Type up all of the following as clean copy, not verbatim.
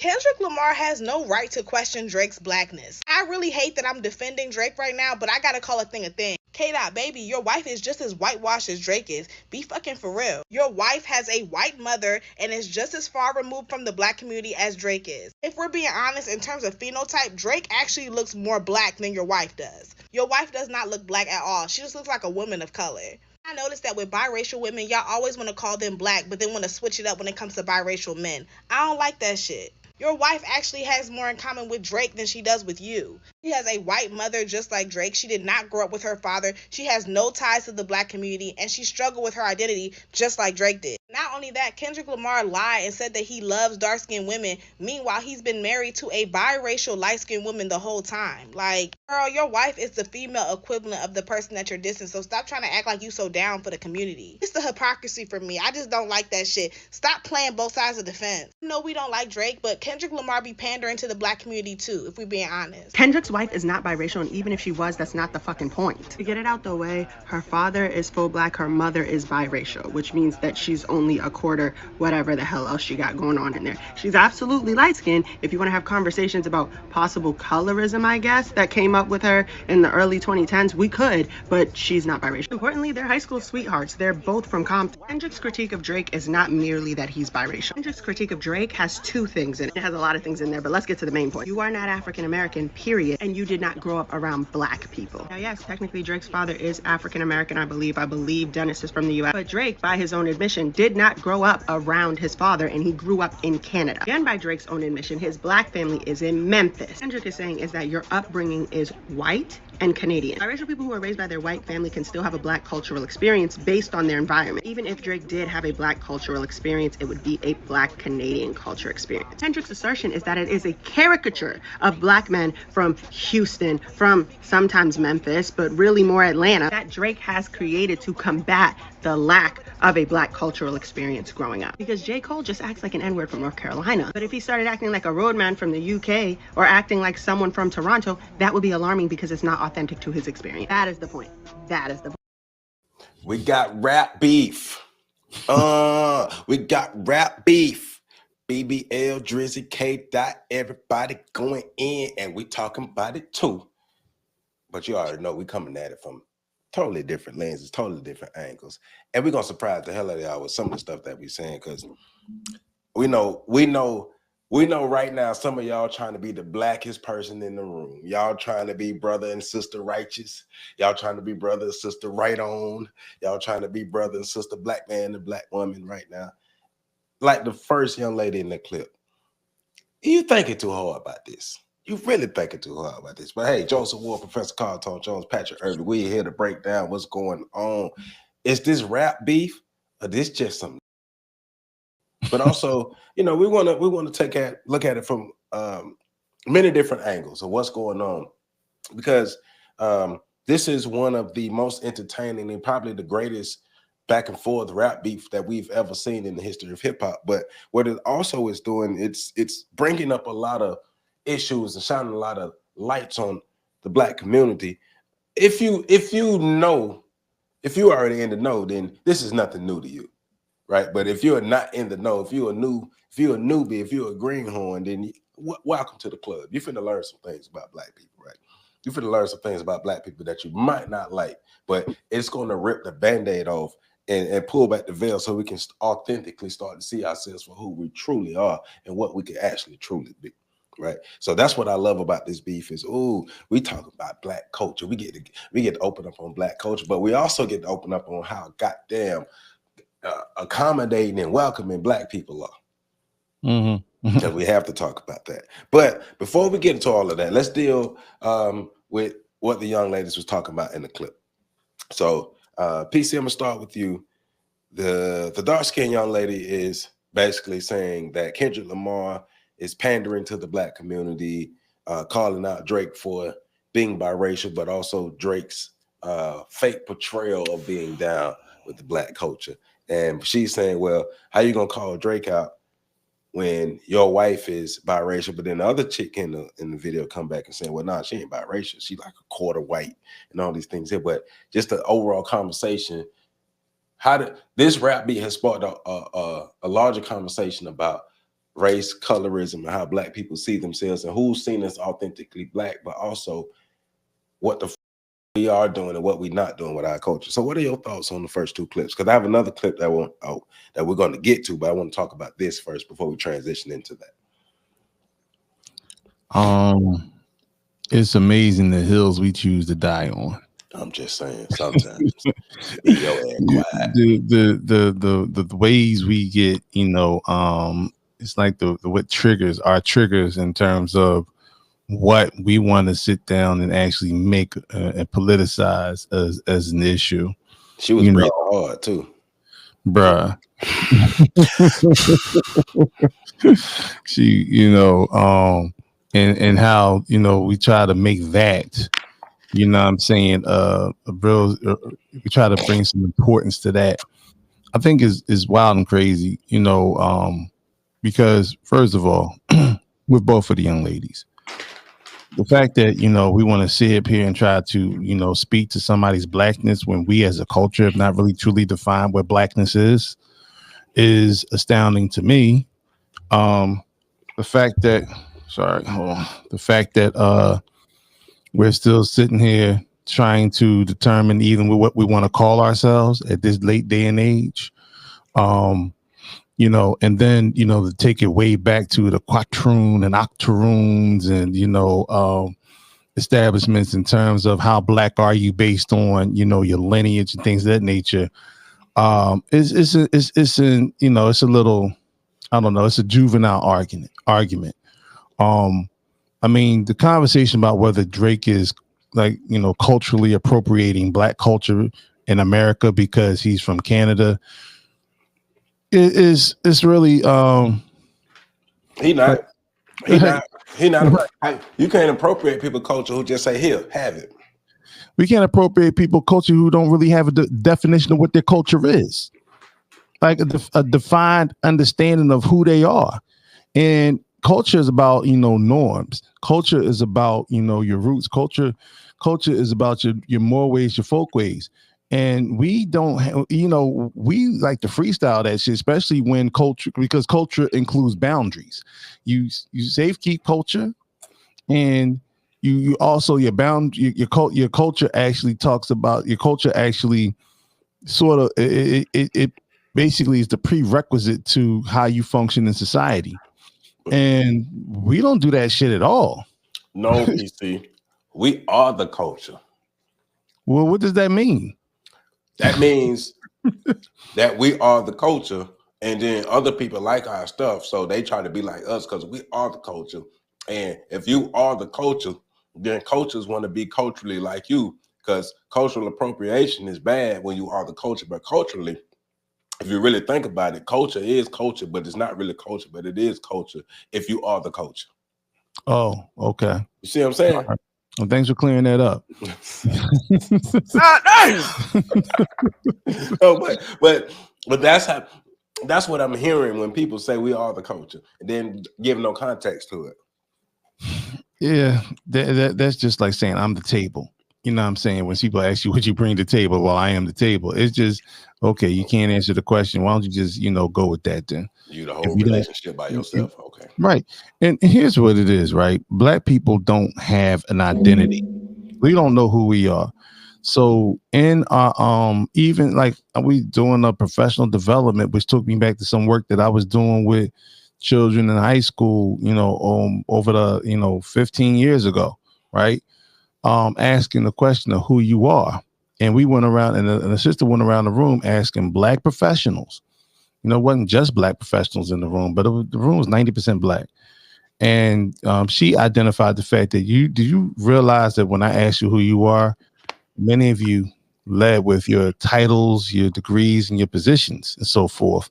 Kendrick Lamar has no right to question Drake's blackness. I really hate that I'm defending Drake right now, but I gotta call a thing a thing. K-Dot, baby, your wife is just as whitewashed as Drake is. Be fucking for real. Your wife has a white mother and is just as far removed from the black community as Drake is. If we're being honest, in terms of phenotype, Drake actually looks more black than your wife does. Your wife does not look black at all. She just looks like a woman of color. I noticed that with biracial women, y'all always want to call them black, but then want to switch it up when it comes to biracial men. I don't like that shit. Your wife actually has more in common with Drake than she does with you. She has a white mother just like Drake. She did not grow up with her father. She has no ties to the black community, and she struggled with her identity just like Drake did. Not only that, Kendrick Lamar lied and said that he loves dark-skinned women. Meanwhile, he's been married to a biracial light-skinned woman the whole time. Like, girl, your wife is the female equivalent of the person that you're dissing, so stop trying to act like you so down for the community. It's the hypocrisy for me. I just don't like that shit. Stop playing both sides of the fence. I know we don't like Drake, but Kendrick Lamar be pandering to the black community too, if we're being honest. Kendrick's wife is not biracial, and even if she was, that's not the fucking point. To get it out the way, her father is full black, her mother is biracial, which means that she's only a quarter whatever the hell else she got going on in there. She's absolutely light-skinned. If you want to have conversations about possible colorism, I guess, that came up with her in the early 2010s, we could, but she's not biracial. Importantly, they're high school sweethearts. They're both from Compton. Kendrick's critique of Drake is not merely that he's biracial. Kendrick's critique of Drake has two things in it. It has a lot of things in there, but let's get to the main point. You are not African American, period, and you did not grow up around black people. Now, yes, technically Drake's father is African American, I believe. I believe Dennis is from the US, but Drake, by his own admission, did not grow up around his father, and he grew up in Canada. Again, by Drake's own admission, his black family is in Memphis. Kendrick is saying is that your upbringing is white and Canadian. Biracial people who are raised by their white family can still have a black cultural experience based on their environment. Even if Drake did have a black cultural experience, it would be a black Canadian culture experience. Kendrick's assertion is that it is a caricature of black men from Houston, from sometimes Memphis, but really more Atlanta, that Drake has created to combat the lack of a black cultural experience growing up. Because J. Cole just acts like an N-word from North Carolina. But if he started acting like a roadman from the UK or acting like someone from Toronto, that would be alarming because it's not authentic to his experience. That is the point. That is the point. We got rap beef. We got rap beef. BBL, Drizzy, K. Dot, everybody going in, and we talking about it too. But you already know we coming at it from totally different lenses, totally different angles. And we're gonna surprise the hell out of y'all with some of the stuff that we're saying, because we know right now some of y'all trying to be the blackest person in the room. Y'all trying to be brother and sister righteous. Y'all trying to be brother and sister right on. Y'all trying to be brother and sister black man and black woman right now. Like the first young lady in the clip. You thinking too hard about this. You really thinking too hard about this. But hey, Joseph Ward, Professor Carl Tone Jones, Patrick Irving, we're here to break down what's going on. Is this rap beef or this just something? But also, we want to look at it from many different angles of what's going on, because this is one of the most entertaining and probably the greatest back and forth rap beef that we've ever seen in the history of hip hop. But what it also is doing, it's bringing up a lot of issues and shining a lot of lights on the black community. If you already in the know, then this is nothing new to you, right? But if you're not in the know, if you're a newbie, if you're a greenhorn, then welcome to the club. You're finna learn some things about black people, right? You're finna learn some things about black people that you might not like, but it's gonna rip the Band-Aid off and pull back the veil so we can authentically start to see ourselves for who we truly are and what we can actually truly be. Right. So that's what I love about this beef is, we talk about black culture. We get to open up on black culture, but we also get to open up on how goddamn accommodating and welcoming black people are. Mm-hmm. So we have to talk about that. But before we get into all of that, let's deal with what the young ladies was talking about in the clip. So PC, I'm gonna start with you. The dark-skinned young lady is basically saying that Kendrick Lamar is pandering to the black community, calling out Drake for being biracial, but also Drake's fake portrayal of being down with the black culture. And she's saying, well, how you gonna call Drake out when your wife is biracial? But then the other chick in the video come back and say, well, nah, she ain't biracial. She like a quarter white and all these things here. But just the overall conversation, this rap beat has sparked a larger conversation about race, colorism, and how black people see themselves and who's seen as authentically black, but also what the we are doing and what we're not doing with our culture. So what are your thoughts on the first two clips? Because I have another clip that that we're going to get to, but I want to talk about this first before we transition into that. It's amazing the hills we choose to die on. I'm just saying, sometimes be your ass quiet. The ways we get, it's like the what triggers our triggers in terms of what we want to sit down and actually make and politicize as an issue. She was breathing hard too, bruh. She, and how we try to make that. You know what I'm saying? We try to bring some importance to that. I think is wild and crazy, because first of all, we're both of the young ladies. The fact that, we want to sit up here and try to, speak to somebody's blackness when we as a culture have not really truly defined what blackness is astounding to me. The fact that we're still sitting here trying to determine even what we want to call ourselves at this late day and age. And then, to take it way back to the quatroon and octoroons and, establishments in terms of how black are you based on, your lineage and things of that nature. It's a little, I don't know, it's a juvenile argument. I mean, the conversation about whether Drake is culturally appropriating black culture in America because he's from Canada it's really he not you can't appropriate people's culture who just say, here, have it. We can't appropriate people's culture who don't really have a definition of what their culture is, like a defined understanding of who they are. And culture is about, norms. Culture is about, your roots. Culture is about your more ways, your folk ways. And we don't have, we like to freestyle that shit, especially when because culture includes boundaries. You safe keep culture, and you also your culture actually talks about your culture actually sort of it basically is the prerequisite to how you function in society. And we don't do that shit at all. No, PC. We are the culture. Well, what does that mean? That means that we are the culture, and then other people like our stuff, so they try to be like us because we are the culture. And if you are the culture, then cultures want to be culturally like you, because cultural appropriation is bad when you are the culture. But culturally, if you really think about it, culture is culture, but it's not really culture, but it is culture if you are the culture. Oh, okay. You see what I'm saying? Right. Well, thanks for clearing that up. No, but that's what I'm hearing when people say we are the culture and then give no context to it. Yeah, that's just like saying I'm the table. You know what I'm saying? When people ask you what you bring to the table, well, I am the table. It's just, okay, you can't answer the question. Why don't you just, go with that then? You the whole relationship by yourself. Okay. Right. And here's what it is, right? Black people don't have an identity. We don't know who we are. So in our even like we doing a professional development, which took me back to some work that I was doing with children in high school, over the 15 years ago, right? Asking the question of who you are. And we went around and the sister went around the room asking black professionals. It wasn't just black professionals in the room, but the room was 90% black. And she identified the fact that do you realize that when I asked you who you are, many of you led with your titles, your degrees, and your positions and so forth.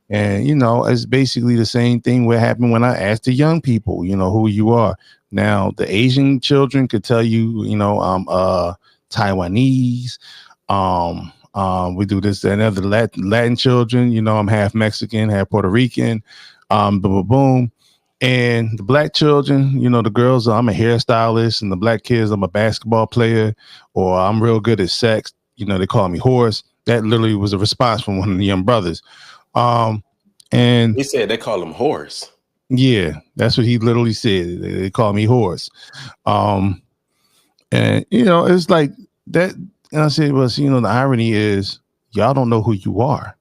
And, it's basically the same thing what happened when I asked the young people, who you are. Now, the Asian children could tell you, I'm Taiwanese. We do this and other Latin children, I'm half Mexican, half Puerto Rican, boom, boom, boom. And the black children, the girls, I'm a hairstylist, and the black kids, I'm a basketball player, or I'm real good at sex. They call me Horace. That literally was a response from one of the young brothers. And He said they call him horse. yeah, that's what he literally said. They call me horse. Um, and it's like that. And I said, well, the irony is y'all don't know who you are.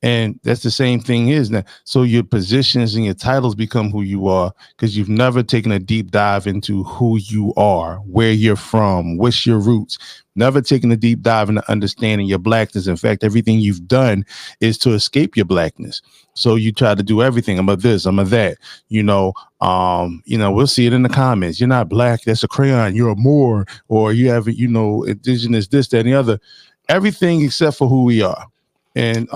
And that's the same thing is now. So your positions and your titles become who you are because you've never taken a deep dive into who you are, where you're from, what's your roots. Never taken a deep dive into understanding your blackness. In fact, everything you've done is to escape your blackness. So you try to do everything. I'm a this, I'm a that. We'll see it in the comments. You're not black. That's a crayon. You're a Moor, or you have, indigenous, this, that, and the other. Everything except for who we are. And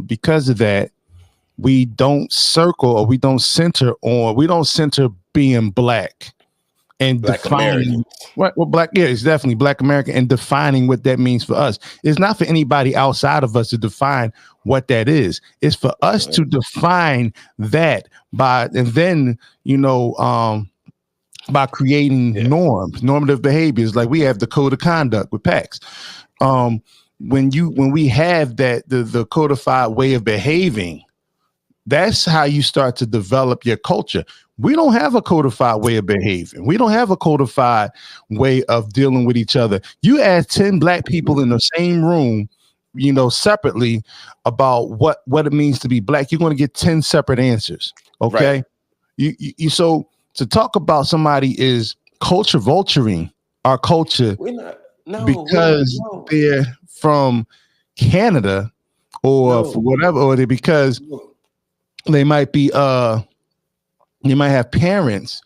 because of that, we don't center being black and Black defining American. what black. Yeah, it's definitely Black American and defining what that means for us. It's not for anybody outside of us to define what that is. It's for us to define that by creating normative behaviors. Like we have the code of conduct with PACS. When we have that the codified way of behaving, that's how you start to develop your culture. We don't have a codified way of behaving. We don't have a codified way of dealing with each other. You ask 10 black people in the same room, separately about what it means to be black, you're going to get 10 separate answers. Okay. Right. You so to talk about somebody is culture vulturing our culture because they're from Canada or for whatever, or because they might be you might have parents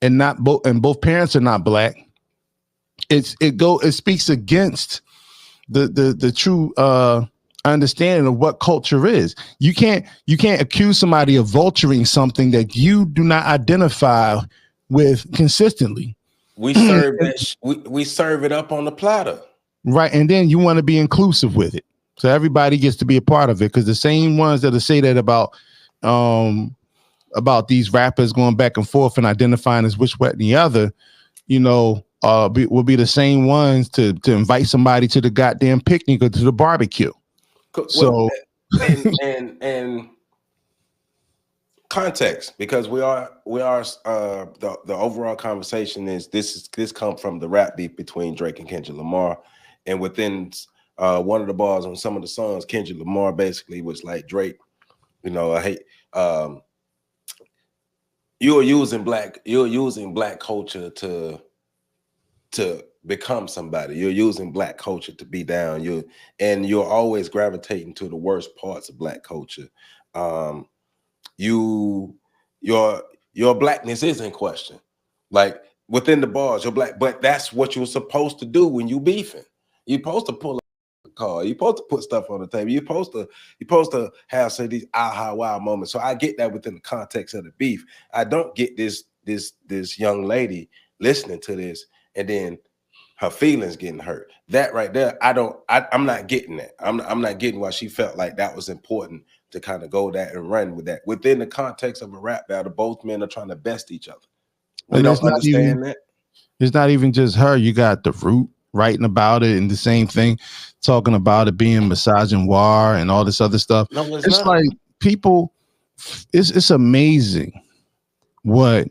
and both parents are not black. It speaks against the true understanding of what culture is. You can't accuse somebody of vulturing something that you do not identify with consistently. We serve that we serve it up on the platter. Right. And then you want to be inclusive with it. So everybody gets to be a part of it, because the same ones that say that about these rappers going back and forth and identifying as which, what, and the other, will be the same ones to invite somebody to the goddamn picnic or to the barbecue. So and context, because we are the overall conversation is this come from the rap beef between Drake and Kendrick Lamar, and within one of the bars on some of the songs, Kendrick Lamar basically was like, Drake, I hate you're using black culture to become somebody. You're using black culture to be down. You're always gravitating to the worst parts of black culture. Your blackness is in question. Like within the bars, you're black, but that's what you're supposed to do when you beefing. You're supposed to pull a car. You're supposed to put stuff on the table. You're supposed to have these aha wow moments. So I get that within the context of the beef. I don't get this young lady listening to this and then her feelings getting hurt. That right there, I'm not getting that. I'm not getting why she felt like that was important to kind of go that and run with that. Within the context of a rap battle, both men are trying to best each other. We don't understand that. It's not even just her. You got The Root writing about it and the same thing, talking about it being misogynoir and all this other stuff. No, it's not. Like people, it's amazing what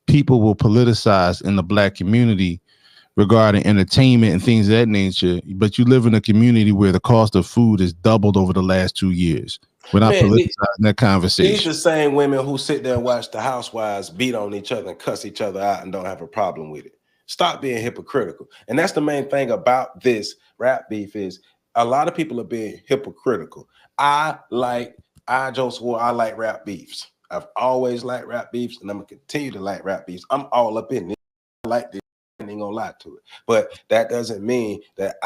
people will politicize in the black community regarding entertainment and things of that nature. But you live in a community where the cost of food has doubled over the last 2 years. We're not politicizing that conversation. These the same women who sit there and watch the housewives beat on each other and cuss each other out and don't have a problem with it. Stop being hypocritical. And that's the main thing about this rap beef is a lot of people are being hypocritical. I like rap beefs. I've always liked rap beefs, and I'm gonna continue to like rap beefs. I'm all up in this. I like this. I ain't gonna lie to it. But that doesn't mean that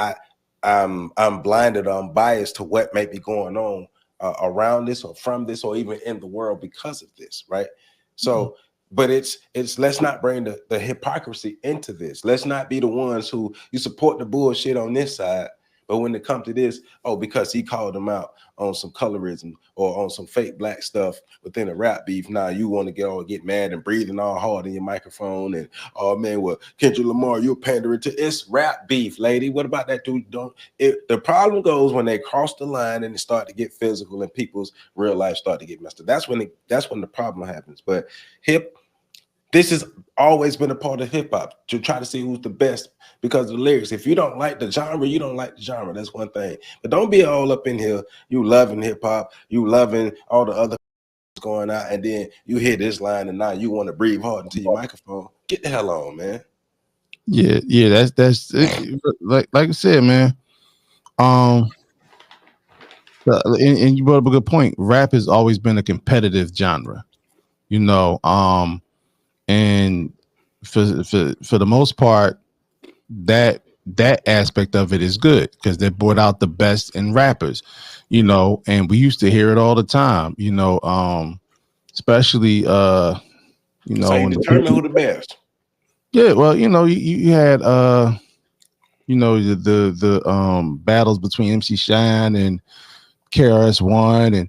I'm blinded or I'm biased to what may be going on around this or from this or even in the world because of this, right? So, but it's let's not bring the hypocrisy into this. Let's not be the ones who you support the bullshit on this side, But when it comes to this, oh, because he called them out on some colorism or on some fake black stuff within a rap beef, now you want to get mad and breathing all hard in your microphone and, oh man, well, Kendrick Lamar, you're pandering to, it's rap beef, lady. What about that dude? The problem goes when they cross the line and they start to get physical and people's real life start to get messed up. That's when the problem happens. But this has always been a part of hip hop, to try to see who's the best because of the lyrics. If you don't like the genre, you don't like the genre. That's one thing. But don't be all up in here, you loving hip hop, you loving all the other going out, and then you hear this line and now you want to breathe hard into your microphone. Get the hell on, man. Yeah, that's it. Like I said, man. And you brought up a good point. Rap has always been a competitive genre, you know. And for the most part, that aspect of it is good because they brought out the best in rappers, you know. And we used to hear it all the time, you know. Especially you know, so you determine who the best. Yeah, well, you know, you had you know, the battles between MC Shine and KRS-One, and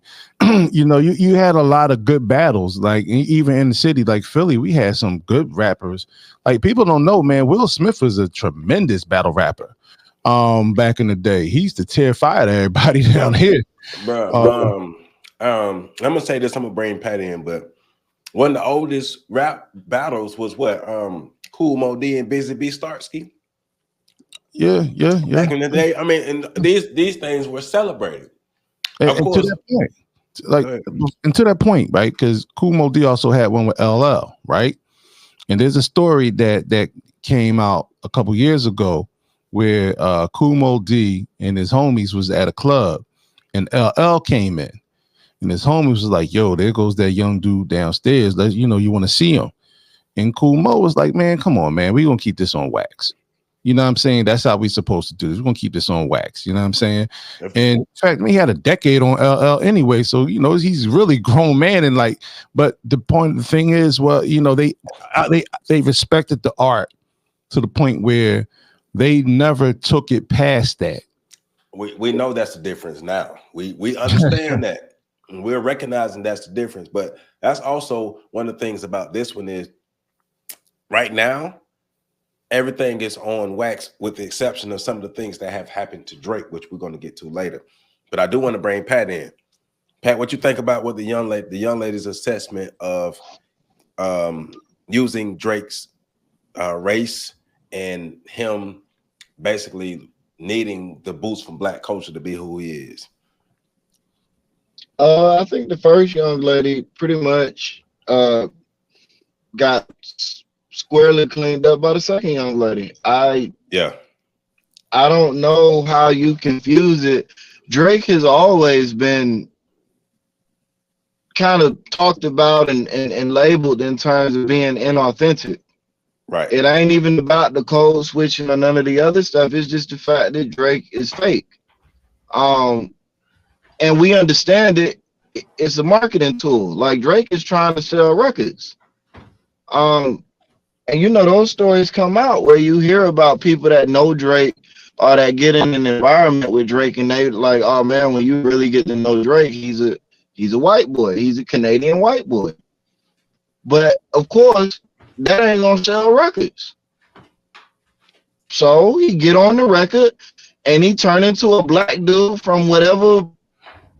you know, you had a lot of good battles. Like even in the city, like Philly, we had some good rappers. Like people don't know, man. Will Smith was a tremendous battle rapper. Back in the day, he used to tear fire to everybody down here. Bro, I'm gonna say this. I'm gonna bring Pat in, but one of the oldest rap battles was what? Cool Mo D and Busy B Starsky. Yeah. Back in the day, I mean, and these things were celebrated. And to that point, and to that point, right? Because Kool Moe Dee also had one with LL, right? And there's a story that came out a couple years ago where Kool Moe Dee and his homies was at a club, and LL came in, and his homies was like, "Yo, there goes that young dude downstairs. You know, you want to see him?" And Kool Moe was like, "Man, come on, man. We gonna keep this on wax." You know what I'm saying? That's how we supposed to do this. We're gonna keep this on wax. You know what I'm saying? And in fact, he had a decade on LL anyway, so you know he's really grown man. And like, but the thing is, well, you know, they respected the art to the point where they never took it past that. We know that's the difference now. We understand that. And we're recognizing that's the difference. But that's also one of the things about this one is right now, everything is on wax with the exception of some of the things that have happened to Drake, which we're going to get to later. But I do want to bring Pat in. Pat, what you think about what the young lady's assessment of using Drake's race and him basically needing the boost from black culture to be who he is? I think the first young lady pretty much got squarely cleaned up by the second young lady. I don't know how you confuse it. Drake has always been kind of talked about and labeled in terms of being inauthentic. Right. It ain't even about the code switching or none of the other stuff. It's just the fact that Drake is fake. And we understand it. It's a marketing tool. Like Drake is trying to sell records. And you know, those stories come out where you hear about people that know Drake or that get in an environment with Drake and they like, oh man, when you really get to know Drake, he's a white boy. He's a Canadian white boy. But of course, that ain't gonna sell records. So he get on the record and he turn into a black dude from whatever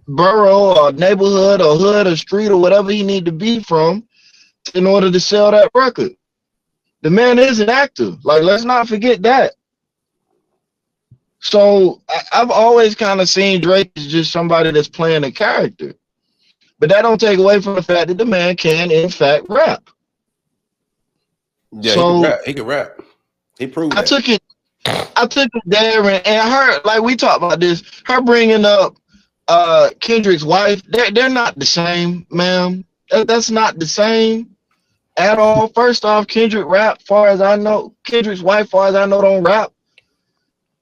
borough or neighborhood or hood or street or whatever he need to be from in order to sell that record. The man is an actor. Like, let's not forget that. So I've always kind of seen Drake as just somebody that's playing a character. But that don't take away from the fact that the man can, in fact, rap. Yeah, so he can rap. He proved that. I took it there and her, like we talked about this, her bringing up Kendrick's wife, they're not the same, ma'am. That's not the same at all. First off, Kendrick rap, far as I know. Kendrick's wife, far as I know, don't rap.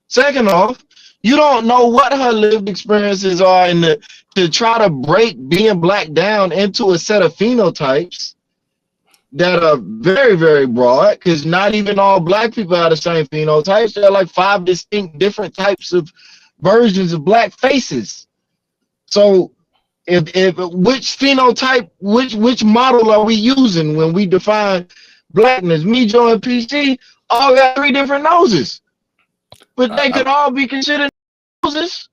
Second off, you don't know what her lived experiences are to try to break being black down into a set of phenotypes that are very, very broad, because not even all black people have the same phenotypes. There are like 5 distinct different types of versions of black faces. So if which phenotype, which model are we using when we define blackness? Me, Joe, and PC all got 3 different noses, but they could all be considered noses.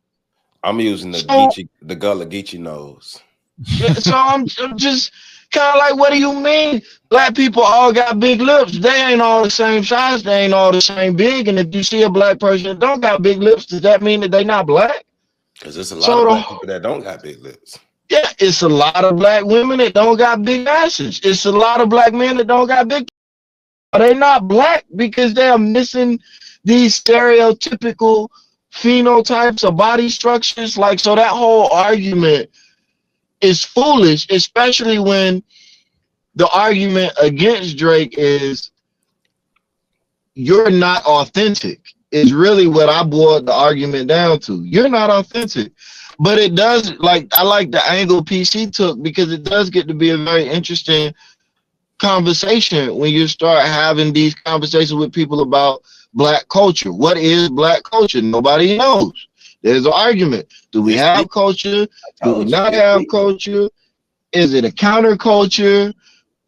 I'm using the So, the Gullah Geechee nose. yeah, so I'm just kind of like, what do you mean? Black people all got big lips. They ain't all the same size. They ain't all the same big. And if you see a black person that don't got big lips, does that mean that they not black? Because there's a lot of black people that don't got big lips. Yeah, it's a lot of black women that don't got big asses. It's a lot of black men that don't got big. Are they not black because they are missing these stereotypical phenotypes or body structures? Like, so that whole argument is foolish, especially when the argument against Drake is you're not authentic. Is really what I boiled the argument down to. You're not authentic. But it does, like, I like the angle PC took, because it does get to be a very interesting conversation when you start having these conversations with people about black culture. What is black culture? Nobody knows. There's an argument. Do we have culture? Do we not have culture? Is it a counterculture?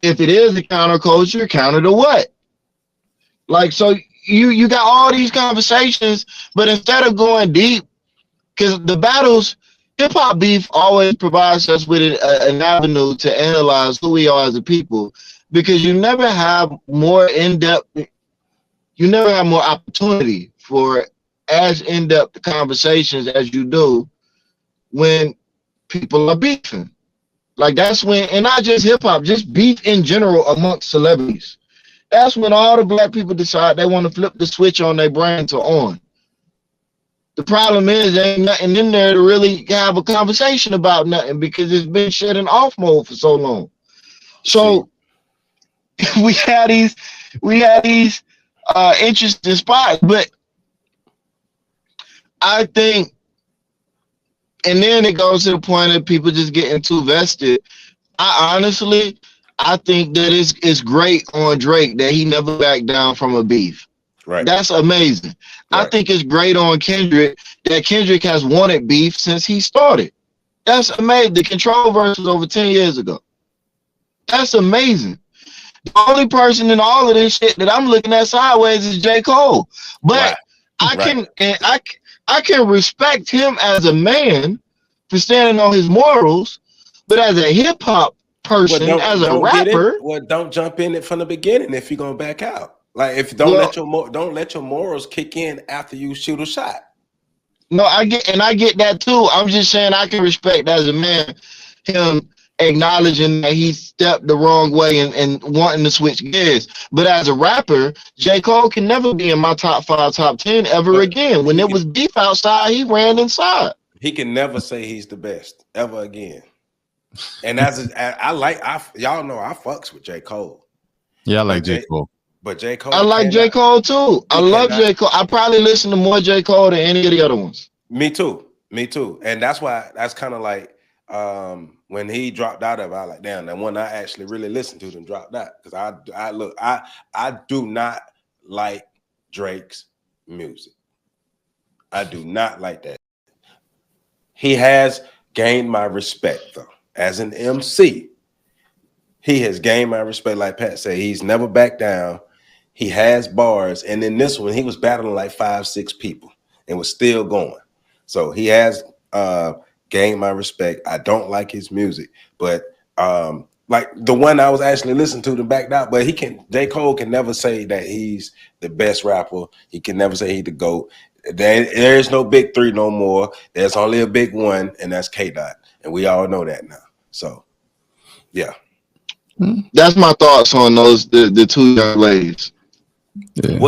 If it is a counterculture, counter to what? Like, so you got all these conversations, but instead of going deep, because the battles, hip-hop beef always provides us with an avenue to analyze who we are as a people, because you never have more in-depth, you never have more opportunity for as in-depth conversations as you do when people are beefing. Like, that's when, and not just hip-hop, just beef in general amongst celebrities. That's when all the black people decide they want to flip the switch on their brain to on. The problem is there ain't nothing in there to really have a conversation about nothing, because it's been shut in off mode for so long. So we had these interesting spots, but I think, and then it goes to the point of people just getting too vested. I think that it's great on Drake that he never backed down from a beef. Right. That's amazing. Right. I think it's great on Kendrick that Kendrick has wanted beef since he started. That's amazing. The Control verse was over 10 years ago. That's amazing. The only person in all of this shit that I'm looking at sideways is J. Cole. But right. I can respect him as a man for standing on his morals, but as a hip hop person, as a rapper, don't jump in it from the beginning if you're gonna back out. Like, if don't let your morals kick in after you shoot a shot. No, I get that too. I'm just saying I can respect as a man him acknowledging that he stepped the wrong way and wanting to switch gears. But as a rapper, J. Cole can never be in my top 5, top 10 ever again. When there was beef outside, he ran inside. He can never say he's the best ever again. And y'all know I fucks with J. Cole. Yeah, I like J. Cole. But J. Cole, I like J. Cole too. I love J. Cole. I probably listen to more J. Cole than any of the other ones. Me too. And that's why, that's kind of like when he dropped out of it, I like, damn, that one I actually really listened to them dropped out. Because I do not like Drake's music. I do not like that. He has gained my respect though. As an MC, he has gained my respect. Like Pat said, he's never backed down. He has bars, and in this one, he was battling like 5, 6 people and was still going. So he has gained my respect. I don't like his music, but like the one I was actually listening to them backed out. But J. Cole can never say that he's the best rapper. He can never say he's the GOAT. There is no big 3 no more. There's only a big one, and that's K-Dot, and we all know that now. So, yeah. That's my thoughts on those the 2 young ladies. Yeah.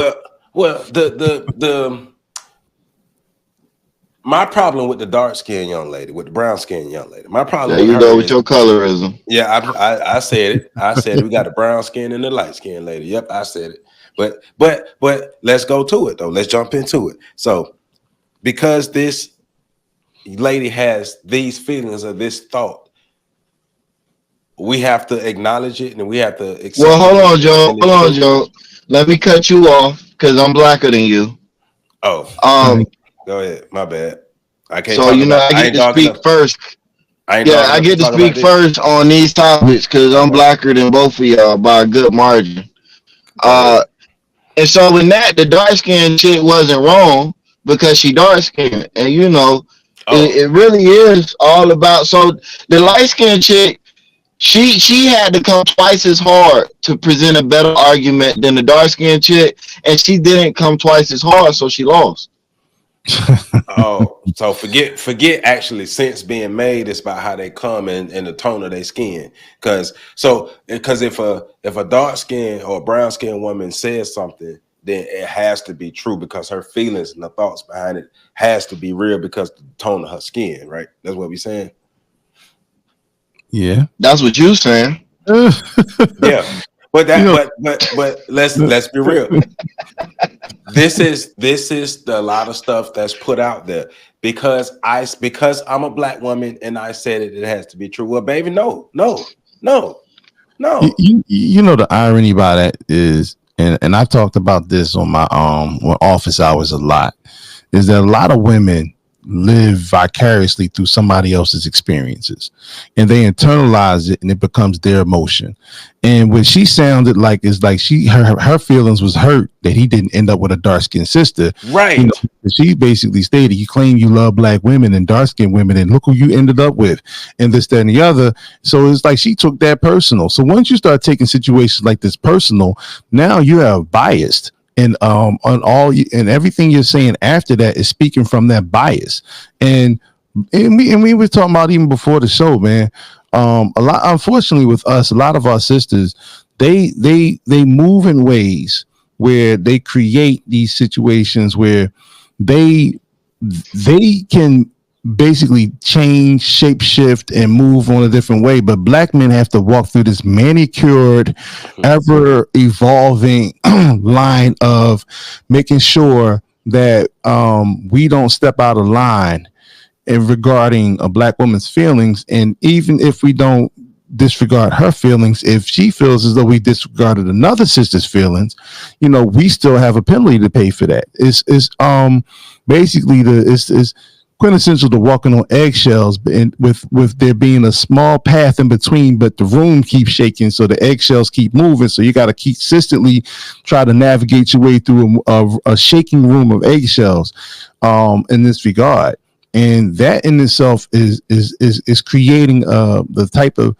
Well, the my problem with the dark skinned young lady, with the brown skinned young lady, my problem. Yeah, you know, with your colorism. Yeah, I said it. I said we got a brown skin and a light skinned lady. Yep, I said it. But let's go to it though. Let's jump into it. So, because this lady has these feelings or this thought, we have to acknowledge it and we have to accept. Well, hold on, Joe. Let me cut you off because I'm blacker than you. Oh. Go ahead. My bad. I can't So talk you know, about. I I get ain't to dark speak enough. first. I ain't Yeah, dark I enough to get to talk about speak this. first on these topics because I'm Okay. blacker than both of y'all by a good margin. Go Uh, ahead. and so in that, the dark skinned chick wasn't wrong because she dark skinned, and you know, Oh, it really is all about. So the light skinned chick, she had to come twice as hard to present a better argument than the dark skinned chick, and she didn't come twice as hard, so she lost. oh. So forget actually sense being made. It's about how they come and the tone of their skin. Because if a dark skin or brown skinned woman says something, then it has to be true because her feelings and the thoughts behind it has to be real because the tone of her skin, right? That's what we're saying. Yeah. That's what you saying. Yeah. But You that know, but let's be real. This is a lot of stuff that's put out there because I'm a black woman and I said it has to be true. Well, baby, no, no. you know the irony by that is, and I've talked about this on my office hours a lot, is that a lot of women live vicariously through somebody else's experiences and they internalize it and it becomes their emotion. And what she sounded like is like her feelings was hurt that he didn't end up with a dark skinned sister. You know, Right. she basically stated, you claim you love black women and dark skinned women, and look who you ended up with, and this, that, and the other. So it's like she took that personal. So once you start taking situations like this personal, now you have biased, and on all and everything you're saying after that is speaking from that bias. And we were talking about even before the show, man. A lot, unfortunately, with us, a lot of our sisters, they move in ways where they create these situations where they they can basically change, shape shift, and move on a different way. But black men have to walk through this manicured, ever evolving line of making sure that we don't step out of line in regarding a black woman's feelings. And even if we don't disregard her feelings, if she feels as though we disregarded another sister's feelings, you know, we still have a penalty to pay for that. It's basically it's quintessential to walking on eggshells, and with there being a small path in between, but the room keeps shaking, so the eggshells keep moving. So you got to consistently try to navigate your way through a shaking room of eggshells, in this regard. And that in itself is creating the type of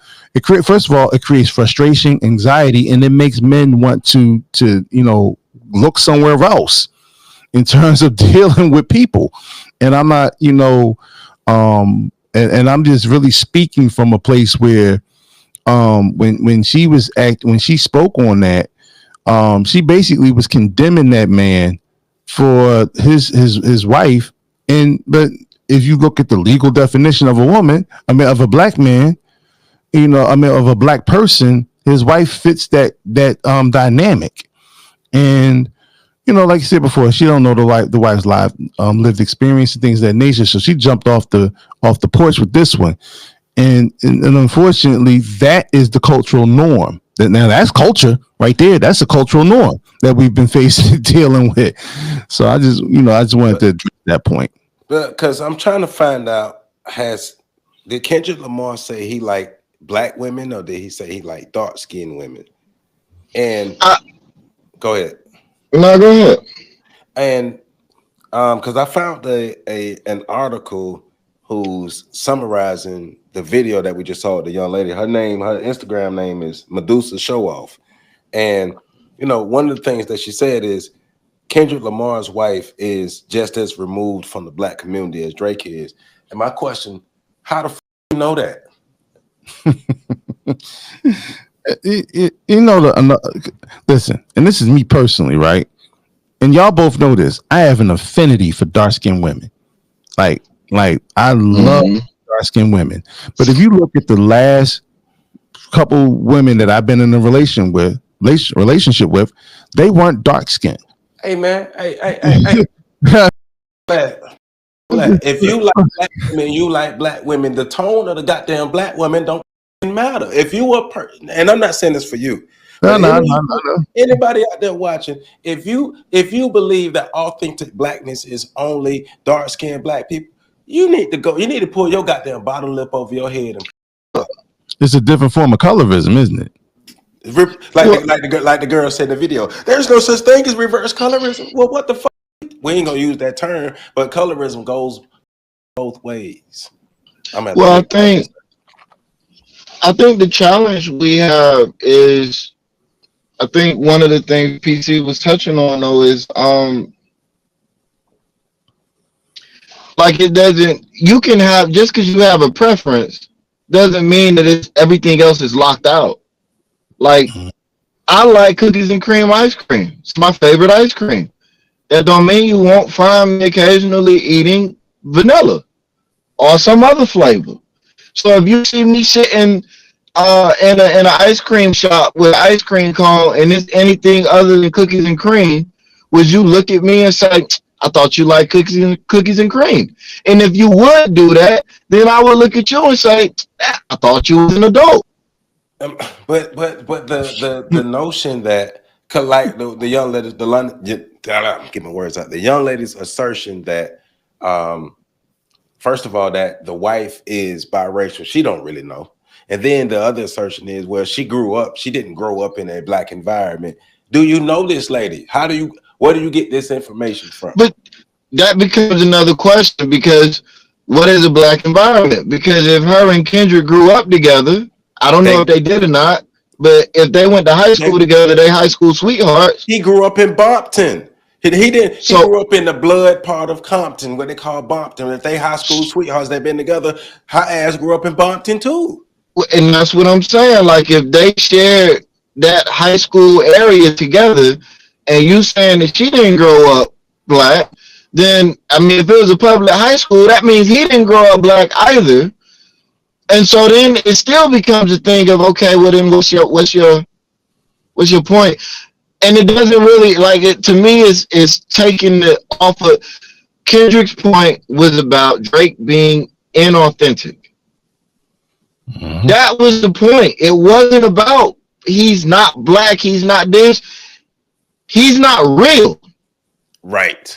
first of all, it creates frustration, anxiety, and it makes men want to look somewhere else in terms of dealing with people. And I'm not, and I'm just really speaking from a place where when she spoke on that, she basically was condemning that man for his wife. And but if you look at the legal definition of a woman, I mean of a black man, of a black person, his wife fits that dynamic. And like you said before, she don't know the wife's life, lived experience and things of that nature. So she jumped off the porch with this one, and unfortunately, that is the cultural norm. Now that's culture right there. That's a cultural norm that we've been facing dealing with. So I just wanted to address that point. Because I'm trying to find out, did Kendrick Lamar say he liked black women or did he say he liked dark skinned women? And I, go ahead. no, go ahead. And because I found an article who's summarizing the video that we just saw. The young lady, her Instagram name is Medusa Show Off, and one of the things that she said is Kendrick Lamar's wife is just as removed from the black community as Drake is. And my question: how the you know that? Listen, and this is me personally, right? And y'all both know this. I have an affinity for dark skinned women. Like I love Mm-hmm. dark skinned women. But if you look at the last couple women that I've been in a relationship with, they weren't dark skinned. Hey man, hey. If you like black women, you like black women. The tone of the goddamn black women don't matter. If you were, and I'm not saying this for you, But No. No. anybody out there watching, if you believe that authentic blackness is only dark skinned black people, you need to go. You need to pull your goddamn bottom lip over your head and It's a different form of colorism, isn't it? like the girl said in the video. There's no such thing as reverse colorism. Well, what the fuck? We ain't gonna use that term, but colorism goes both ways. Well, I think the challenge we have is, I think one of the things PC was touching on though is like it doesn't, you can have, just because you have a preference doesn't mean that it's everything else is locked out. Like I like cookies and cream ice cream. It's my favorite ice cream. That don't mean you won't find me occasionally eating vanilla or some other flavor. So if you see me sitting in an ice cream shop with an ice cream cone and it's anything other than cookies and cream, would you look at me and say, I thought you liked cookies and cream? And if you would do that, then I would look at you and say, I thought you was an adult. But the notion that like the young lady, the London, get my words out. The young lady's assertion that first of all, that the wife is biracial, she don't really know. And then the other assertion is, well, she didn't grow up in a black environment. Do you know this lady? Where do you get this information from? But that becomes another question, because what is a black environment? Because if her and Kendrick grew up together, I don't know if they did or not, but if they went to high school together, they high school sweethearts. He grew up in Bompton. He didn't. He grew up in the blood part of Compton, what they call Bompton. If they high school sweethearts, they've been together. Her ass grew up in Bompton too. And that's what I'm saying. Like if they shared that high school area together, and you saying that she didn't grow up black, then I mean, if it was a public high school, that means he didn't grow up black either. And so then it still becomes a thing of, okay, well then what's your point? And it doesn't really, like, it to me is taking it off of Kendrick's point was about Drake being inauthentic. Mm-hmm. That was the point. It wasn't about he's not black, he's not this, he's not real. Right.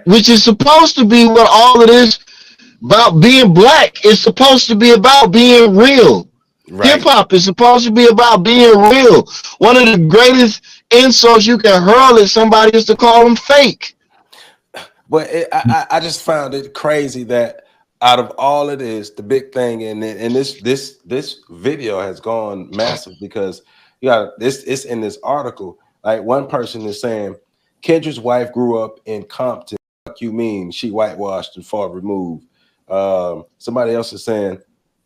Which is supposed to be what all of this about being black is supposed to be about, being real. Right. Hip hop is supposed to be about being real. One of the greatest insults you can hurl at somebody is to call them fake. But I just found it crazy that out of all of this, the big thing, and this video has gone massive because it's in this article. Like one person is saying, Kendra's wife grew up in Compton. What you mean? She whitewashed and far removed. Somebody else is saying,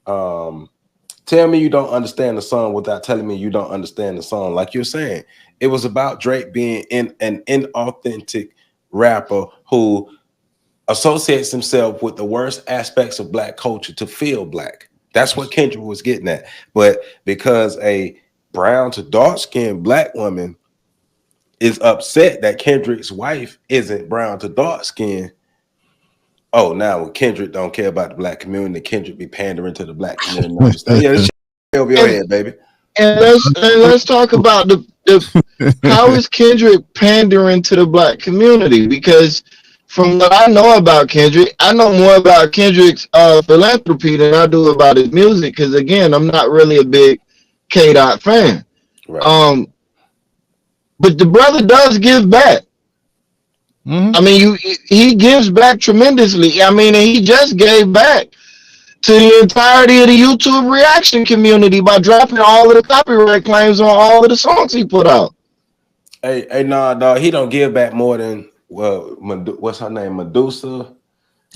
tell me you don't understand the song without telling me you don't understand the song. Like you're saying, it was about Drake being an inauthentic rapper who associates himself with the worst aspects of black culture to feel black. That's what Kendrick was getting at. But because a brown to dark skinned black woman is upset that Kendrick's wife isn't brown to dark skinned, oh, now Kendrick don't care about the black community, Kendrick be pandering to the black community. Yeah, this shit over your head, baby. And let's talk about the how is Kendrick pandering to the black community? Because from what I know about Kendrick, I know more about Kendrick's philanthropy than I do about his music. Because again, I'm not really a big K-Dot fan. Right. But the brother does give back. Mm-hmm. I mean, he gives back tremendously. I mean, and he just gave back to the entirety of the YouTube reaction community by dropping all of the copyright claims on all of the songs he put out. Hey, nah, dog. He don't give back more than what's her name, Medusa.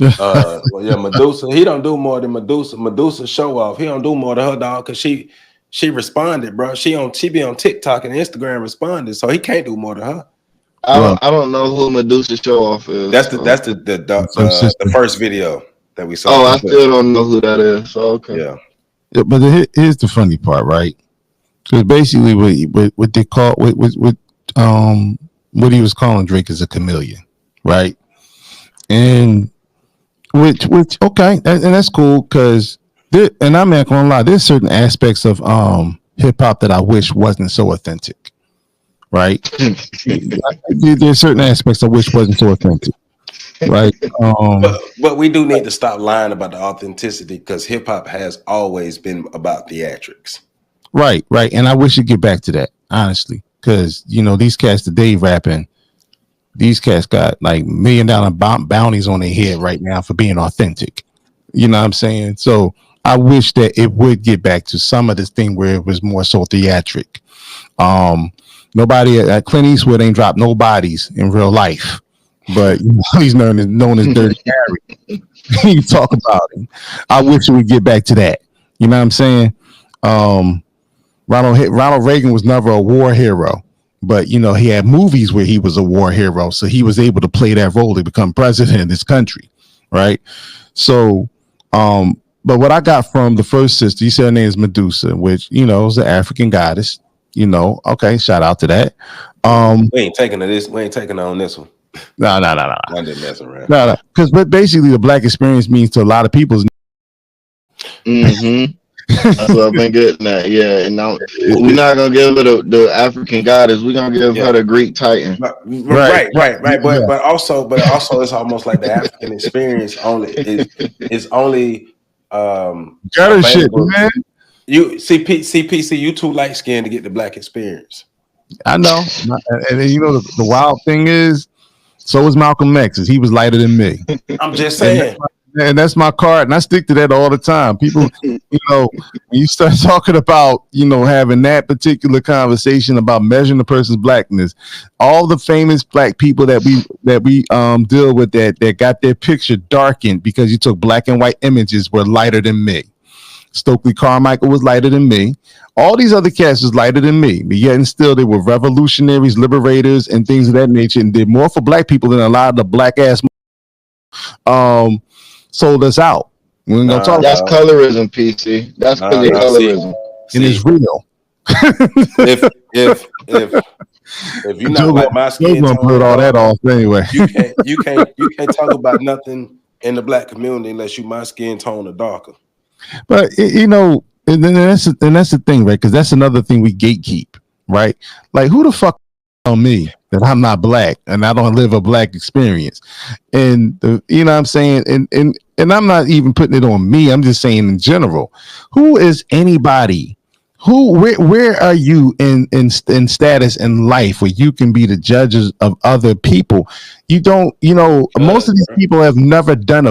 Medusa. He don't do more than Medusa. Medusa show off. He don't do more than her, dog, because she responded, bro. She be on TikTok and Instagram responded, so he can't do more than her. I don't know who Medusa show off is. That's the first video that we saw. Oh, I still don't know who that is. So okay. Yeah, but here's the funny part, right? Because basically, what they call what he was calling Drake is a chameleon, right? And which okay, and that's cool because and I'm not gonna lie, there's certain aspects of hip hop that I wish wasn't so authentic. Right? There's certain aspects I wish wasn't so authentic. Right? But we do need to stop lying about the authenticity because hip hop has always been about theatrics. Right. And I wish you'd get back to that, honestly, because these cats today rapping. These cats got like $1 million bounties on their head right now for being authentic. You know what I'm saying? So I wish that it would get back to some of this thing where it was more so theatric. Nobody at Clint Eastwood ain't dropped no bodies in real life, but he's known as Dirty Harry. You talk about him. I wish it would get back to that. You know what I'm saying? Ronald Reagan was never a war hero. But, he had movies where he was a war hero. So he was able to play that role to become president of this country. Right. So, but what I got from the first sister, you said her name is Medusa, which, is an African goddess. Okay. Shout out to that. We ain't taking this. We ain't taking on this one. No. I didn't mess around. No. But basically the black experience means to a lot of people. Mm-hmm. That's what I've been getting at, yeah. And now we're not gonna give her the African goddess. We're gonna give her the Greek Titan. Right. But also, it's almost like the African experience is only gutter shit, man. You CPC, you too light skinned to get the black experience. I know, and the wild thing is, so was Malcolm X. He was lighter than me. I'm just saying. And that's my card, and I stick to that all the time. People, when you start talking about, having that particular conversation about measuring the person's blackness, all the famous black people that we deal with that got their picture darkened because you took black and white images were lighter than me. Stokely Carmichael was lighter than me. All these other cats was lighter than me, but yet and still they were revolutionaries, liberators, and things of that nature, and did more for black people than a lot of the black ass sold us out. We ain't gonna talk. That's colorism, PC. That's colorism. And it's real. if you're not like my skin tone, put all that off anyway. You can't talk about nothing in the black community unless you my skin tone or darker. But and that's the thing, right? Because that's another thing we gatekeep, right? Like, who the fuck on me that I'm not black and I don't live a black experience? And you know what I'm saying? And I'm not even putting it on me. I'm just saying in general, who is anybody? Where are you in status in life where you can be the judges of other people? You don't, most of these people have never done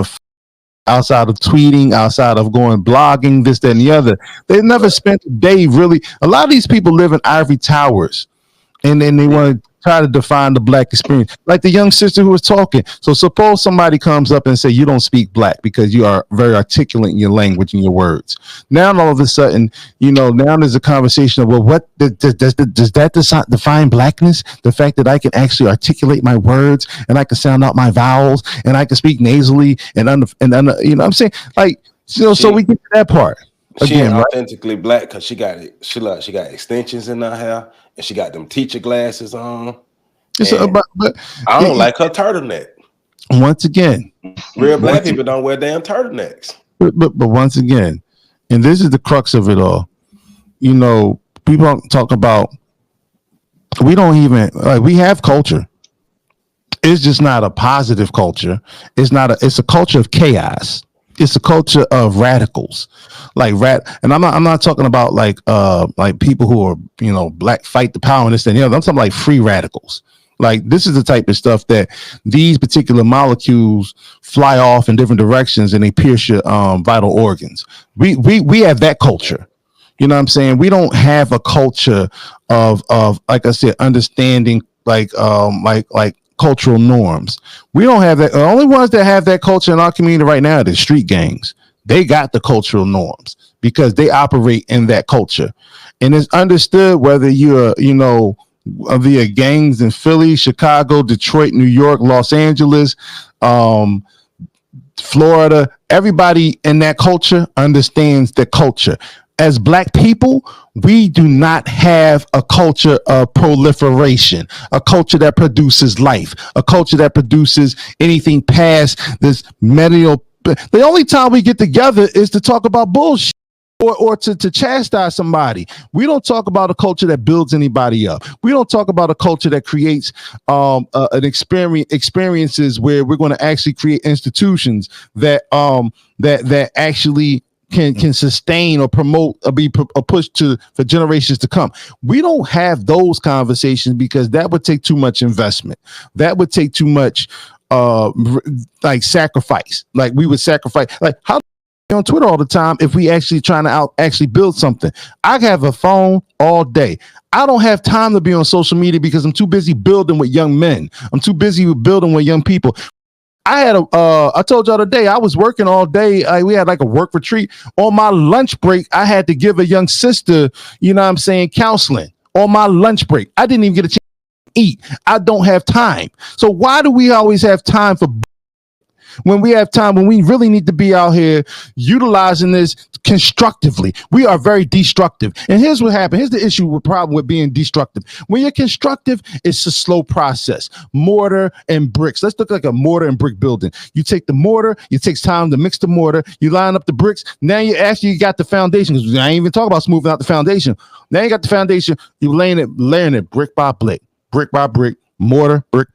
outside of tweeting, outside of going blogging, this, that, and the other. They've never spent a day really. A lot of these people live in ivory towers, and then they want to try to define the black experience, like the young sister who was talking. So suppose somebody comes up and say you don't speak black because you are very articulate in your language and your words. Now all of a sudden, now there's a conversation of, well, what does that define blackness? The fact that I can actually articulate my words and I can sound out my vowels and I can speak nasally and under, I'm saying, like, so we get to that part. She ain't authentically black because she got extensions in her hair and she got them teacher glasses on. But I don't like her turtleneck. Once again, real black people don't wear damn turtlenecks. But once again, and this is the crux of it all. People talk about, we don't even, like, we have culture. It's just not a positive culture. It's a culture of chaos. It's a culture of radicals, and I'm not talking about like people who are black fight the power and this and the other. I'm talking like free radicals. Like, this is the type of stuff that these particular molecules fly off in different directions and they pierce your vital organs. We have that culture. You know what I'm saying? We don't have a culture of like I said, understanding like cultural norms. We don't have that. The only ones that have that culture in our community right now are the street gangs. They got the cultural norms because they operate in that culture. And it's understood whether you're, via gangs in Philly, Chicago, Detroit, New York, Los Angeles, Florida, everybody in that culture understands the culture. As black people, we do not have a culture of proliferation, a culture that produces life, a culture that produces anything past this millennial. The only time we get together is to talk about bullshit or to chastise somebody. We don't talk about a culture that builds anybody up. We don't talk about a culture that creates an experiences where we're going to actually create institutions that that actually can sustain or promote or be a push to for generations to come. We don't have those conversations because that would take too much investment. That would take too much like sacrifice. Like we would sacrifice. Like how on Twitter all the time if we actually trying to actually build something. I have a phone all day. I don't have time to be on social media because I'm too busy building with young men. I'm too busy with building with young people. I had I told y'all today, I was working all day. We had like a work retreat. On my lunch break, I had to give a young sister, you know what I'm saying, counseling on my lunch break. I didn't even get a chance to eat. I don't have time. So why do we always have time for when we have time, when we really need to be out here utilizing this constructively? We are very destructive. And here's what happened. Here's the issue with problem with being destructive. When you're constructive, it's a slow process. Mortar and bricks. Let's look like a mortar and brick building. You take the mortar, it takes time to mix the mortar, you line up the bricks. Now you actually got the foundation. Because I ain't even talking about smoothing out the foundation. Now you got the foundation, you're laying it brick by brick by brick. Mortar, brick.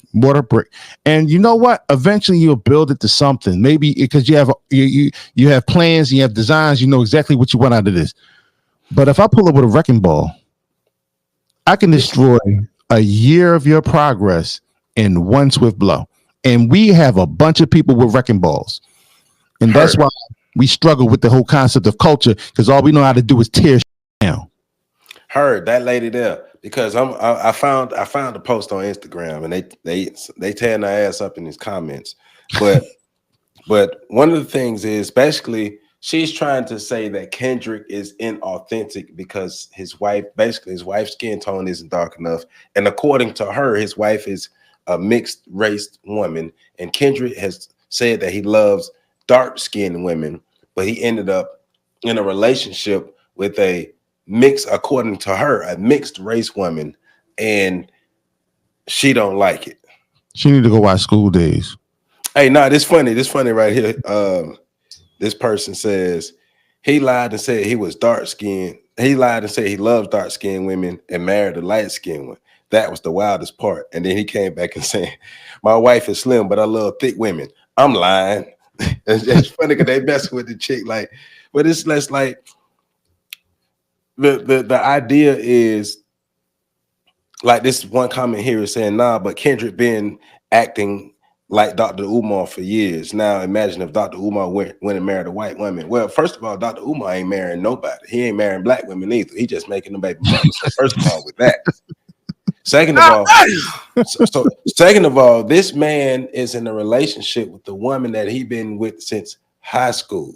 And you know what? Eventually you'll build it to something. Maybe because you have plans, you have designs, you know exactly what you want out of this. But if I pull up with a wrecking ball, I can destroy a year of your progress in one swift blow. And we have a bunch of people with wrecking balls. And that's why we struggle with the whole concept of culture, because all we know how to do is tear down. Heard that lady there. Because I found a post on Instagram and they tearing their ass up in his comments. But one of the things is basically she's trying to say that Kendrick is inauthentic because his wife's skin tone isn't dark enough. And according to her, his wife is a mixed race woman. And Kendrick has said that he loves dark skinned women, but he ended up in a relationship with according to her, a mixed race woman, and she don't like it. She need to go watch School Days. Hey, this funny right here. This person says he lied and said he was dark skinned. He lied and said he loves dark skinned women and married a light skinned one. That was the wildest part. And then he came back and said, my wife is slim, but I love thick women. I'm lying. It's funny because they mess with the chick, like, but it's less like the idea is like this one comment here is saying, nah, but Kendrick been acting like Dr. Umar for years. Now imagine if Dr. Umar went and married a white woman. Well, first of all, Dr. Umar ain't marrying nobody. He ain't marrying black women either. He just making them baby mamas. So first of all, with that. Second of all, this man is in a relationship with the woman that he been with since high school.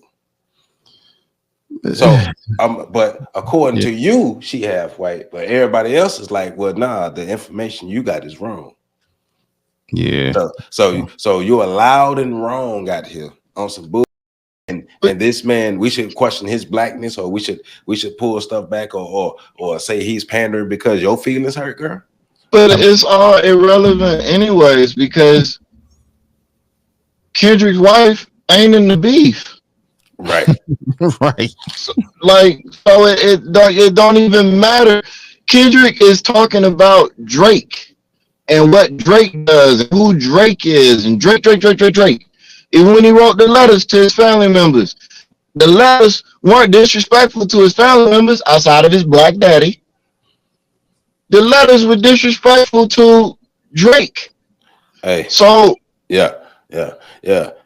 So, but according to you, she half white, but everybody else is like, well, nah, the information you got is wrong. Yeah. So you're loud and wrong out here on some bull. And this man, we should question his blackness, or we should pull stuff back, or say he's pandering because your feelings hurt, girl. But it's all irrelevant anyways, because Kendrick's wife ain't in the beef. Right. Right. So it don't even matter. Kendrick is talking about Drake and what Drake does, and who Drake is, and Drake. Even when he wrote the letters to his family members, the letters weren't disrespectful to his family members outside of his black daddy. The letters were disrespectful to Drake. Hey. So yeah.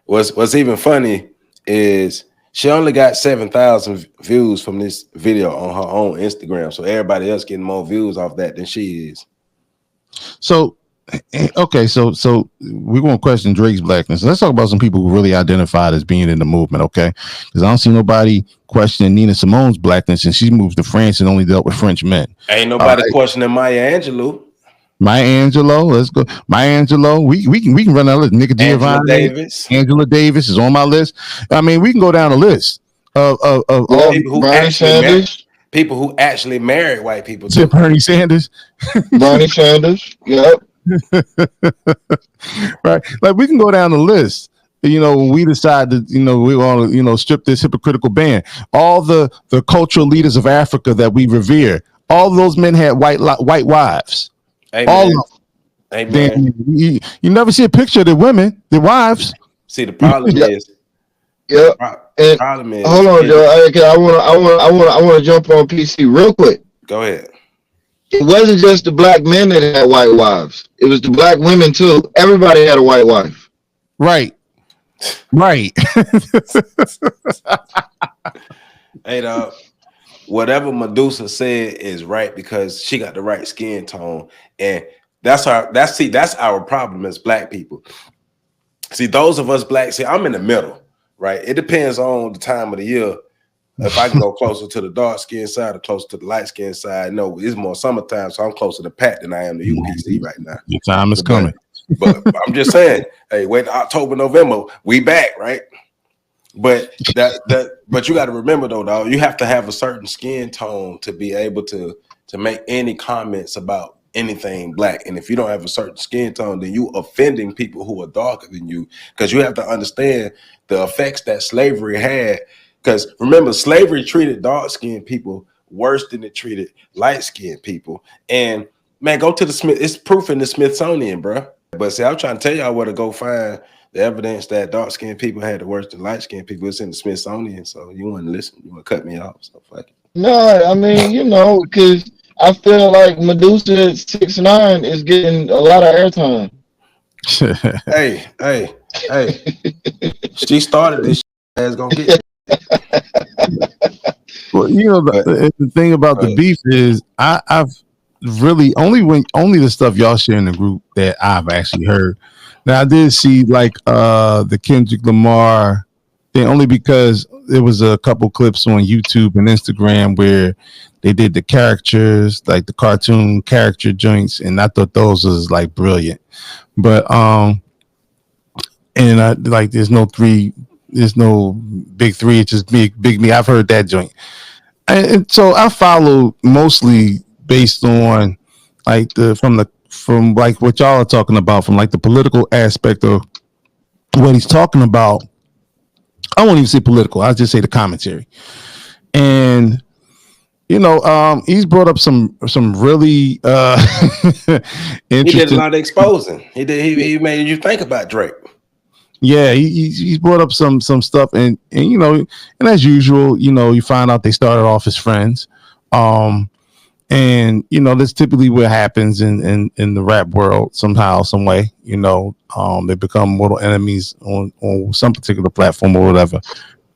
What's even funny is she only got 7,000 views from this video on her own Instagram. So everybody else getting more views off that than she is. So, okay, so we're going to question Drake's blackness. Let's talk about some people who really identified as being in the movement, okay? Because I don't see nobody questioning Nina Simone's blackness, and she moved to France and only dealt with French men. Ain't nobody questioning Maya Angelou. Maya Angelou, let's go. Maya Angelou, we can run that list. Nika Giovanni, Angela Davis is on my list. I mean, we can go down the list of all people who actually married white people. Bernie Sanders. Bernie Sanders, yep. Right, like we can go down the list when we decide that, we want to, strip this hypocritical ban, all the cultural leaders of Africa that we revere, all those men had white wives. All Amen. of them. Amen. Then you never see a picture of the women, the wives. See, the problem is, Yeah. the And problem is, hold on, Joe. I want to jump on PC real quick. Go ahead. It wasn't just the black men that had white wives. It was the black women too. Everybody had a white wife. Right. Hey, dog. Whatever Medusa said is right because she got the right skin tone, and that's our problem as black people. See, those of us black, I'm in the middle, right? It depends on the time of the year. If I can go closer to the dark skin side or closer to the light skin side, no, it's more summertime, so I'm closer to Pat than I am to UPC right now. Your time is coming. But I'm just saying, hey, wait, October, November, we back, right? But but you got to remember though, dog, you have to have a certain skin tone to be able to make any comments about anything black. And if you don't have a certain skin tone, then you offending people who are darker than you, because you have to understand the effects that slavery had. Because remember, slavery treated dark-skinned people worse than it treated light-skinned people. And man, go to the Smith. It's proof in the Smithsonian, bro. But see, I'm trying to tell y'all where to go find the evidence that dark-skinned people had it worse than light-skinned people. It's in the Smithsonian. So you want to listen? You want to cut me off? So fuck it. No, I mean, because I feel like Medusa 6ix9ine is getting a lot of airtime. Hey. She started this shit as gonna get. Well, the thing about the beef is I've really only the stuff y'all share in the group that I've actually heard. Now I did see like the Kendrick Lamar thing only because there was a couple clips on YouTube and Instagram where they did the characters, like the cartoon character joints, and I thought those was like brilliant. But and I like there's no big three, it's just big me. I've heard that joint. And so I followed mostly based on like from like what y'all are talking about, from like the political aspect of what he's talking about. I won't even say political, I'll just say the commentary. And he's brought up some really interesting. He did a lot of exposing. He made you think about Drake. Yeah, he's brought up some stuff, and as usual, you find out they started off as friends, and that's typically what happens in the rap world somehow, some way. They become mortal enemies on some particular platform or whatever.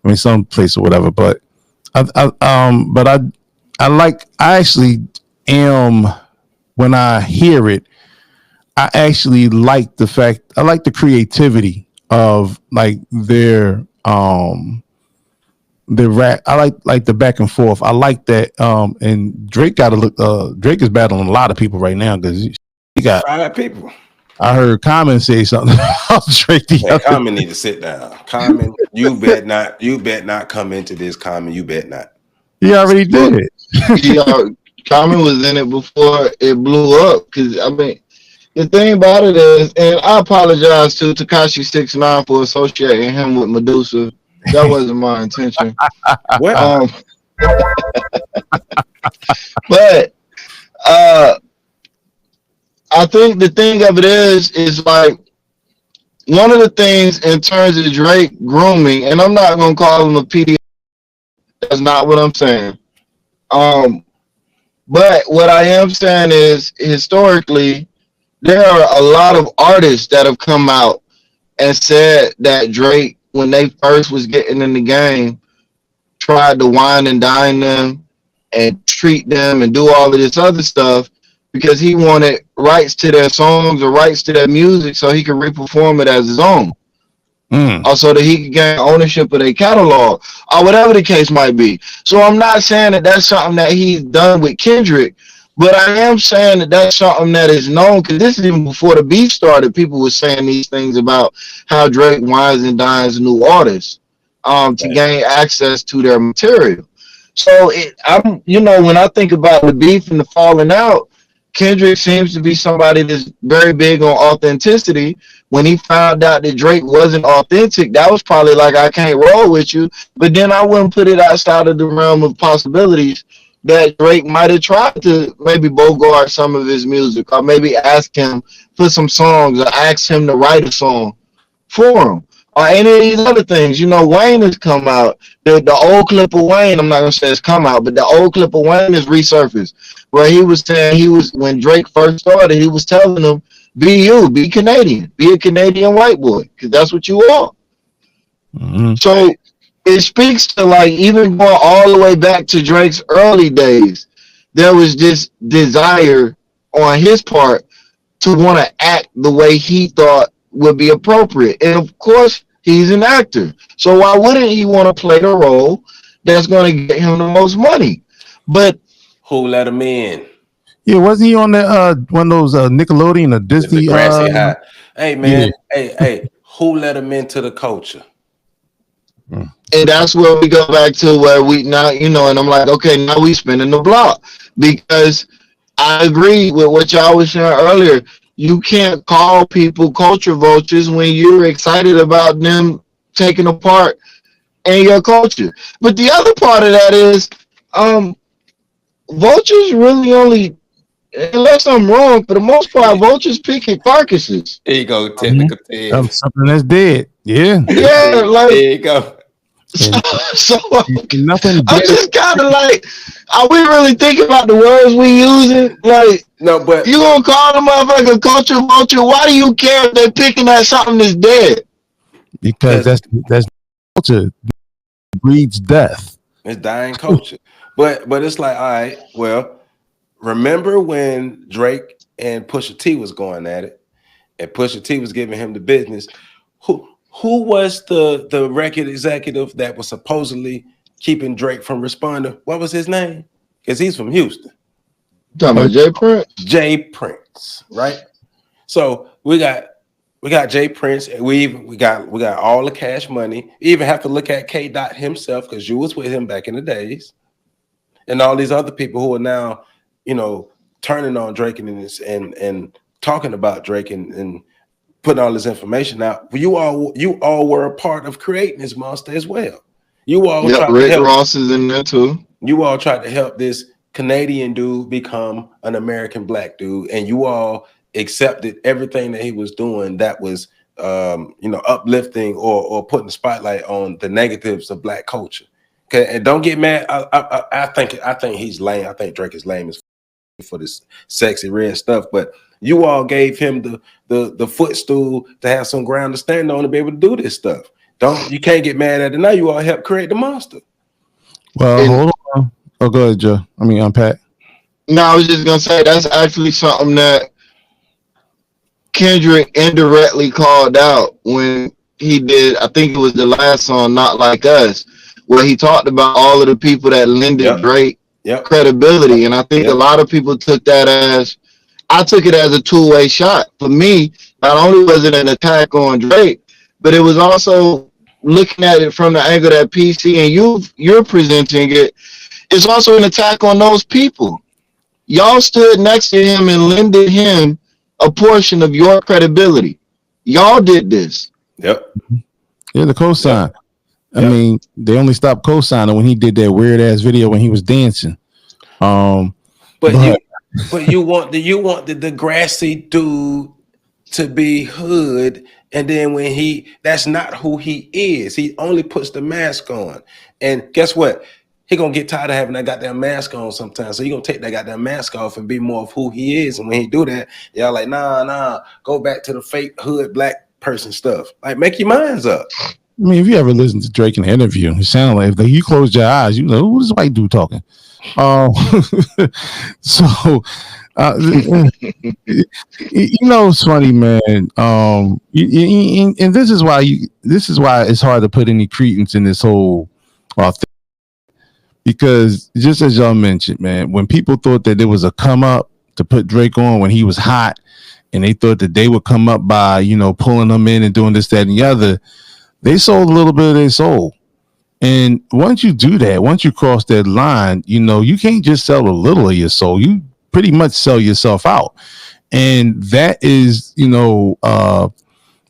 I mean, some place or whatever. But I actually am, when I hear it, I actually like the creativity of like their rap. I like the back and forth. I like that. And Drake Drake is battling a lot of people right now because he got 5 people. I heard Common say something about Drake. Common need to sit down. Common, you bet not come into this. Common, you bet not. He already did. Common was in it before it blew up. Because I mean, the thing about it is, and I apologize to Tekashi 6ix9ine for associating him with Medusa. That wasn't my intention. But I think the thing of it is like one of the things in terms of Drake grooming, and I'm not gonna call him a PD. That's not what I'm saying. But what I am saying is historically, there are a lot of artists that have come out and said that Drake, when they first was getting in the game, tried to wine and dine them and treat them and do all of this other stuff because he wanted rights to their songs or rights to their music so he could re-perform it as his own. Also that he could gain ownership of their catalog or whatever the case might be. So I'm not saying that that's something that he's done with Kendrick, but I am saying that that's something that is known, because this is even before the beef started. People were saying these things about how Drake wines and dines new artists to gain access to their material. So I'm when I think about the beef and the falling out, Kendrick seems to be somebody that's very big on authenticity. When he found out that Drake wasn't authentic, that was probably like, I can't roll with you. But then I wouldn't put it outside of the realm of possibilities that Drake might have tried to maybe bogart some of his music, or maybe ask him for some songs, or ask him to write a song for him, or any of these other things. You know, Wayne has come out. The old clip of Wayne, I'm not gonna say it's come out, but the old clip of Wayne is resurfaced, where he was saying, he was, when Drake first started, he was telling him, be you, be Canadian, be a Canadian white boy, because that's what you are. Mhm. So it speaks to, like, even going all the way back to Drake's early days, there was this desire on his part to want to act the way he thought would be appropriate. And of course, he's an actor. So why wouldn't he want to play the role that's going to get him the most money? But Who let him in? Yeah, wasn't he on that one of those Nickelodeon or It's Disney? the grassy high. Hey man, Yeah. hey, who let him into the culture? and that's where we go back to where we now, you know, and I'm like, okay, now we spinning the block, because I agree with what y'all was saying earlier. You can't call people culture vultures when you're excited about them taking a part in your culture. But the other part of that is, um, vultures really only, unless I'm wrong, for the most part, vultures picking carcasses. There you go, technical Ted. Something that's dead. Yeah. Yeah, There like, you go. And so nothing I'm dead. just kind of like, are we really thinking about the words we using? Like, No, but you gonna call the motherfucker culture vulture? Why do you care if they're picking at something that's dead? Because that's culture breeds death. it's dying culture. But it's like, all right, well, remember when Drake and Pusha T was going at it, and Pusha T was giving him the business? Who was the record executive that was supposedly keeping Drake from responding? What was his name? Because he's from Houston. You talking about Jay Prince? Jay Prince, right? So we got Jay Prince, and we got all the Cash Money. You even have to look at K. Dot himself, because you was with him back in the days, and all these other people who are now, you know, turning on Drake and talking about Drake and putting all this information out. You all were a part of creating this monster as well. You all Yep, tried to Rick help. Ross is in there too. You all tried to help this Canadian dude become an American black dude, and you all accepted everything that he was doing that was you know, uplifting or putting the spotlight on the negatives of black culture. Okay, and don't get mad. I think he's lame. I think Drake is lame as for this sexy red stuff, but you all gave him the footstool to have some ground to stand on to be able to do this stuff. You can't get mad at it now. You all helped create the monster. Well, And hold on. Oh, go ahead, Joe. I mean, Pat. no, I was just gonna say that's actually something that Kendrick indirectly called out when he did. I think it was the last song, "Not Like Us," where he talked about all of the people that lended Drake credibility, and I think a lot of people took that as, I took it as a two-way shot. For me, not only was it an attack on Drake, but it was also looking at it from the angle that PC and you're presenting it. It's also an attack on those people. Y'all stood next to him and lended him a portion of your credibility. Y'all did this. Yep. Yeah, the cosign. I mean, they only stopped cosigning when he did that weird ass video when he was dancing. But you want the grassy dude to be hood, and then when that's not who he is. He only puts the mask on, and guess what? He gonna get tired of having that goddamn mask on sometimes. So he gonna take that goddamn mask off and be more of who he is. And when he do that, y'all like, nah, go back to the fake hood black person stuff. Like, make your minds up. I mean, if you ever listen to Drake in an interview, it sounded like if you close your eyes, you know, who's this white dude talking? So you know, it's funny, man. And this is why it's hard to put any credence in this whole thing. Because just as y'all mentioned, man, when people thought that there was a come up to put Drake on when he was hot, and they thought that they would come up by, you know, pulling them in and doing this, that, and the other, they sold a little bit of their soul. And once you do that, once you cross that line, you know, you can't just sell a little of your soul. You pretty much sell yourself out. And that is,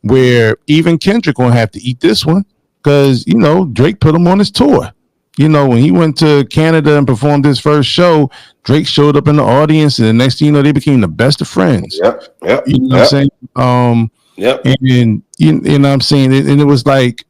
where even Kendrick gonna have to eat this one, because Drake put him on his tour. When he went to Canada and performed his first show, Drake showed up in the audience, and the next thing you know, they became the best of friends. Yep. You know what I'm saying? Yep. And you know what I'm saying? And it was like,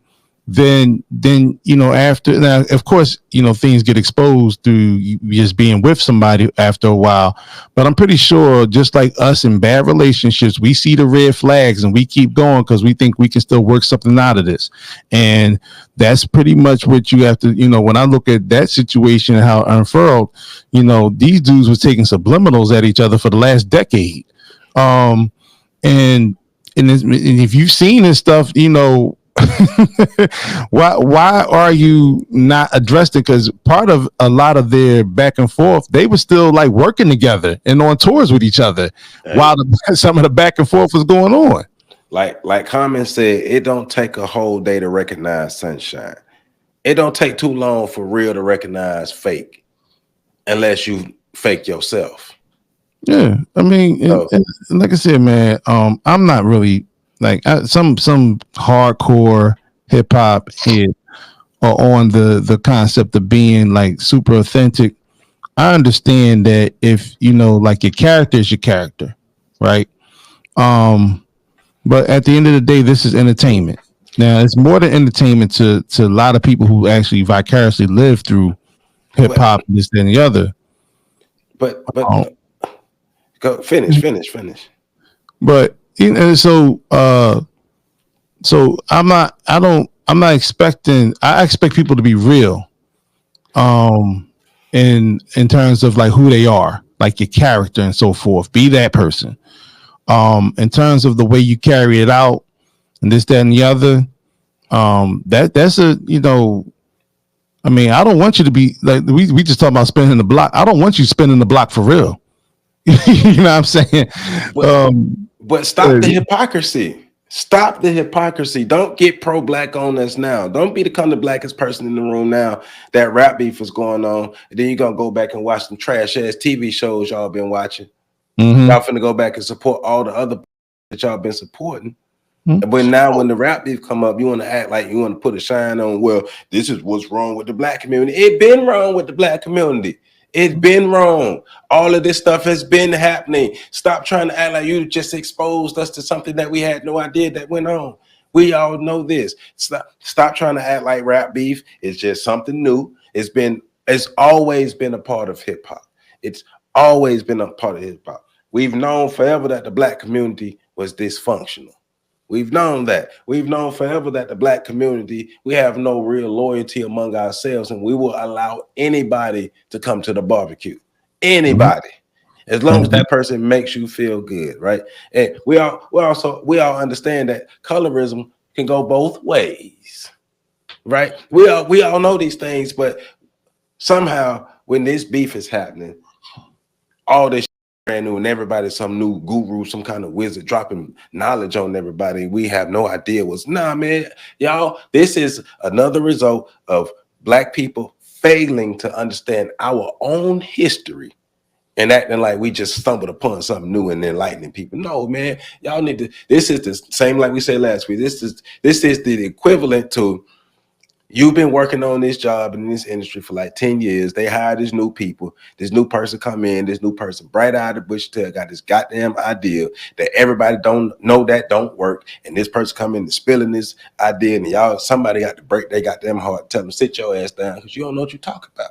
then after, now of course things get exposed through you just being with somebody after a while, but I'm pretty sure, just like us in bad relationships, we see the red flags and we keep going because we think we can still work something out of this. And that's pretty much what you have to, when I look at that situation and how it unfurled, these dudes were taking subliminals at each other for the last decade. And if you've seen this stuff, why are you not addressed it? Because part of a lot of their back and forth, they were still like working together and on tours with each other while some of the back and forth was going on. Like Common said, it don't take a whole day to recognize sunshine. It don't take too long for real to recognize fake, unless you fake yourself. Yeah, I mean, and like I said, man, I'm not really like some hardcore hip hop head are on the concept of being like super authentic. I understand that if like your character is your character, right? But at the end of the day, this is entertainment. Now, it's more than entertainment to a lot of people who actually vicariously live through hip hop, this and the other. But go finish. But so I'm not expecting. I expect people to be real, in terms of like who they are, like your character and so forth. Be that person. In terms of the way you carry it out, and this, that, and the other. That's a I mean, I don't want you to be like we just talked about spinning the block. I don't want you spinning the block for real. You know what I'm saying? But stop the hypocrisy. Stop the hypocrisy. Don't get pro-black on us now. Don't become the blackest person in the room now that rap beef is going on. And then you're going to go back and watch some trash-ass TV shows y'all been watching. Mm-hmm. Y'all finna go back and support all the other that y'all been supporting. Mm-hmm. But now when the rap beef come up, you want to act like you want to put a shine on, well, this is what's wrong with the black community. It been wrong with the black community. It's been wrong. All of this stuff has been happening. Stop trying to act like you just exposed us to something that we had no idea that went on. We all know this. Stop trying to act like rap beef is just something new. It's always been a part of hip hop. It's always been a part of hip hop. We've known forever that the black community was dysfunctional. We've known that. We've known forever that the black community, we have no real loyalty among ourselves, and we will allow anybody to come to the barbecue. Anybody. As long as that person makes you feel good, right? And we all understand that colorism can go both ways. Right? We all know these things, but somehow when this beef is happening, all this brand new and everybody's some new guru, some kind of wizard dropping knowledge on everybody. We have no idea man, y'all, this is another result of black people failing to understand our own history and acting like we just stumbled upon something new and enlightening people. No, man, y'all need to, this is the same like we said last week. This is the equivalent to you've been working on this job in this industry for like 10 years. They hire these new people. This new person come in. This new person, bright-eyed and bushy-tailed, got this goddamn idea that everybody don't know that don't work. And this person come in and spilling this idea, and somebody got to break their goddamn heart, tell them sit your ass down because you don't know what you talk about.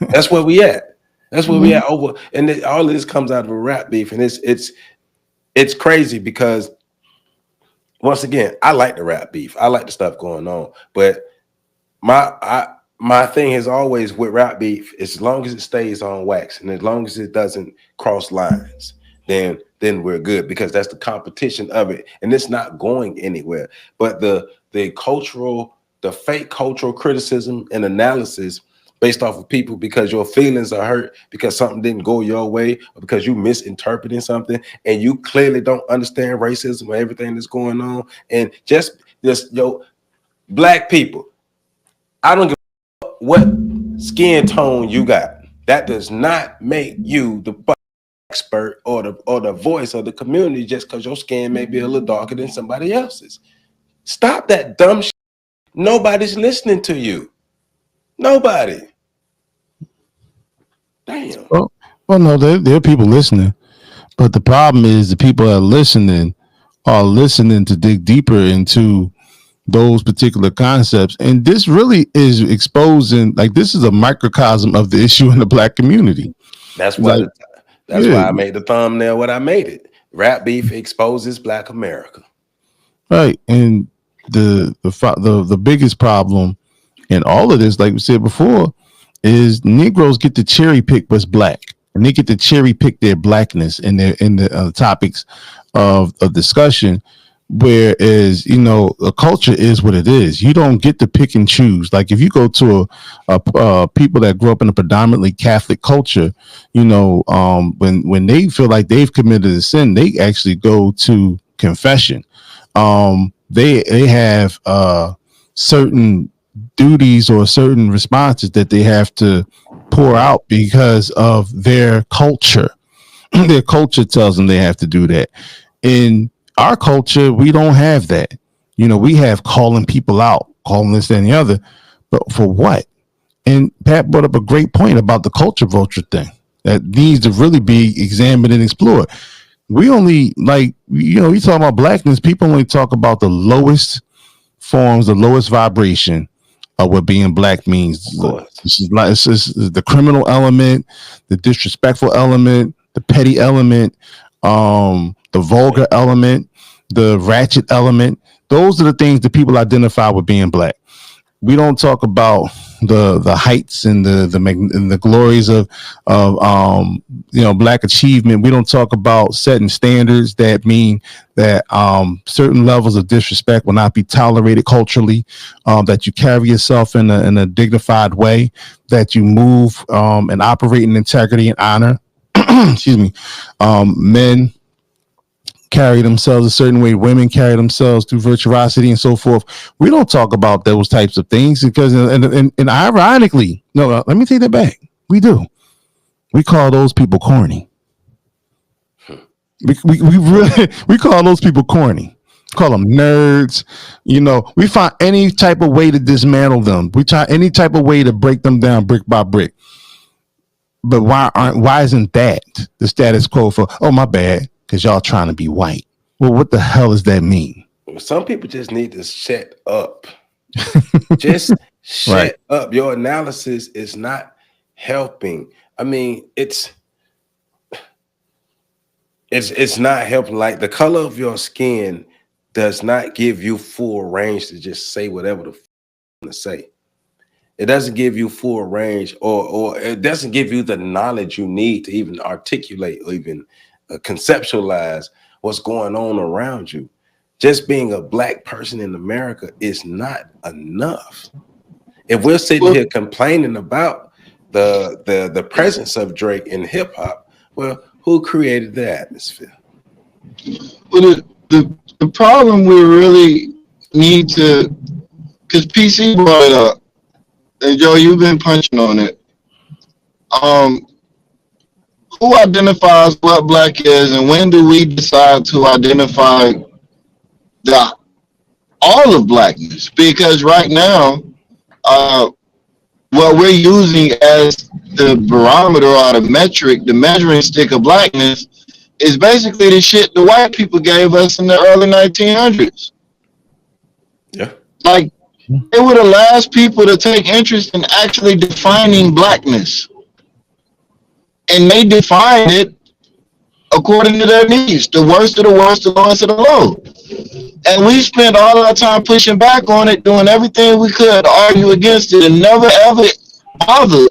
That's where we at. That's where we at over. And all of this comes out of a rap beef, and it's crazy because. Once again, I like the rap beef. I like the stuff going on. But my thing is always with rap beef, as long as it stays on wax and as long as it doesn't cross lines, then we're good, because that's the competition of it. And it's not going anywhere. But the fake cultural criticism and analysis based off of people because your feelings are hurt because something didn't go your way or because you misinterpreting something and you clearly don't understand racism or everything that's going on. And just black people, I don't give a what skin tone you got. That does not make you the expert or the voice of the community just because your skin may be a little darker than somebody else's. Stop that dumb shit. Nobody's listening to you. Nobody. Damn. Well, no, there are people listening, but the problem is the people that are listening to dig deeper into those particular concepts, and this really is exposing. Like, this is a microcosm of the issue in the black community. That's why. That's why I made the thumbnail what I made it. Rap beef exposes Black America. Right, and the biggest problem in all of this, like we said before, is Negroes get to cherry pick what's black, and they get to cherry pick their blackness in the topics of discussion. Whereas, a culture is what it is. You don't get to pick and choose. Like, if you go to a people that grew up in a predominantly Catholic culture, when they feel like they've committed a sin, they actually go to confession. They have certain duties or certain responses that they have to pour out because of their culture. Their culture tells them they have to do that. In our culture, we don't have that. We have calling people out, calling this and the other, but for what? And Pat brought up a great point about the culture vulture thing that needs to really be examined and explored. We only, we talk about blackness, people only talk about the lowest forms, the lowest vibration of what being black means. It's just the criminal element, the disrespectful element, the petty element, the vulgar element, the ratchet element. Those are the things that people identify with being black. We don't talk about the heights and the glories of black achievement. We don't talk about setting standards that mean that certain levels of disrespect will not be tolerated culturally, that you carry yourself in a dignified way, that you move and operate in integrity and honor. Excuse me. Men carry themselves a certain way, women carry themselves through virtuosity and so forth. We don't talk about those types of things because, and ironically, no, let me take that back. We do. We call those people corny. We call those people corny. Call them nerds. We find any type of way to dismantle them. We try any type of way to break them down brick by brick. But why isn't that the status quo for, oh, my bad, because y'all trying to be white? Well, what the hell does that mean? Some people just need to shut up. Just shut up. Your analysis is not helping. I mean, it's not helping. Like, the color of your skin does not give you full range to just say whatever the to say. It doesn't give you full range, or it doesn't give you the knowledge you need to even articulate or even conceptualize what's going on around you. Just being a black person in America is not enough. If we're sitting here complaining about the presence of Drake in hip hop, well, who created the atmosphere? Well, the problem we really need to, because PC brought it up, and Joe, you've been punching on it. Who identifies what black is, and when do we decide to identify all of blackness? Because right now, what we're using as the barometer or the metric, the measuring stick of blackness, is basically the shit the white people gave us in the early 1900s. Yeah. Like, they were the last people to take interest in actually defining blackness. And they defined it according to their needs. The worst of the worst, the lowest of the low. And we spent all our time pushing back on it, doing everything we could to argue against it, and never ever bothered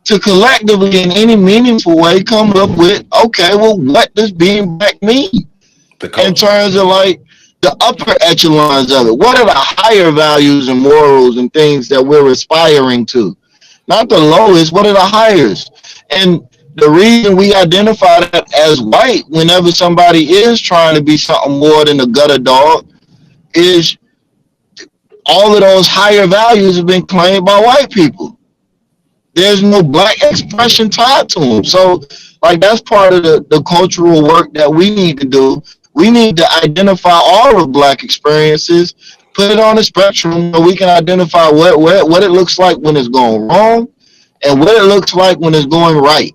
to collectively in any meaningful way come up with, okay, well, what does being black mean? In terms of like the upper echelons of it. What are the higher values and morals and things that we're aspiring to? Not the lowest, what are the highest? And the reason we identify that as white whenever somebody is trying to be something more than a gutter dog is all of those higher values have been claimed by white people. there's no black expression tied to them. So, like, that's part of the cultural work that we need to do. We need to identify all of black experiences, put it on a spectrum so we can identify what it looks like when it's going wrong and what it looks like when it's going right.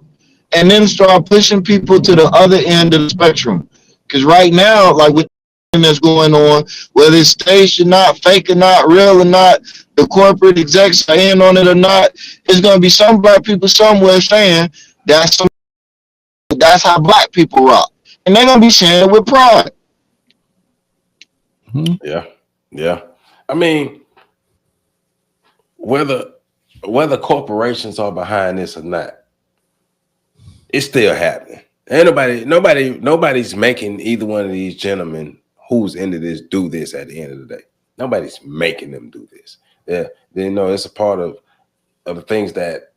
And then start pushing people to the other end of the spectrum. Because right now, like with that's going on, whether it's staged or not, fake or not, real or not, the corporate execs are in on it or not, it's going to be some black people somewhere saying that's how black people rock. And they're going to be saying it with pride. Yeah. Yeah. I mean, whether corporations are behind this or not, it's still happening. Ain't nobody's making either one of these gentlemen who's into this do this at the end of the day. Nobody's making them do this. Yeah, it's a part of the things that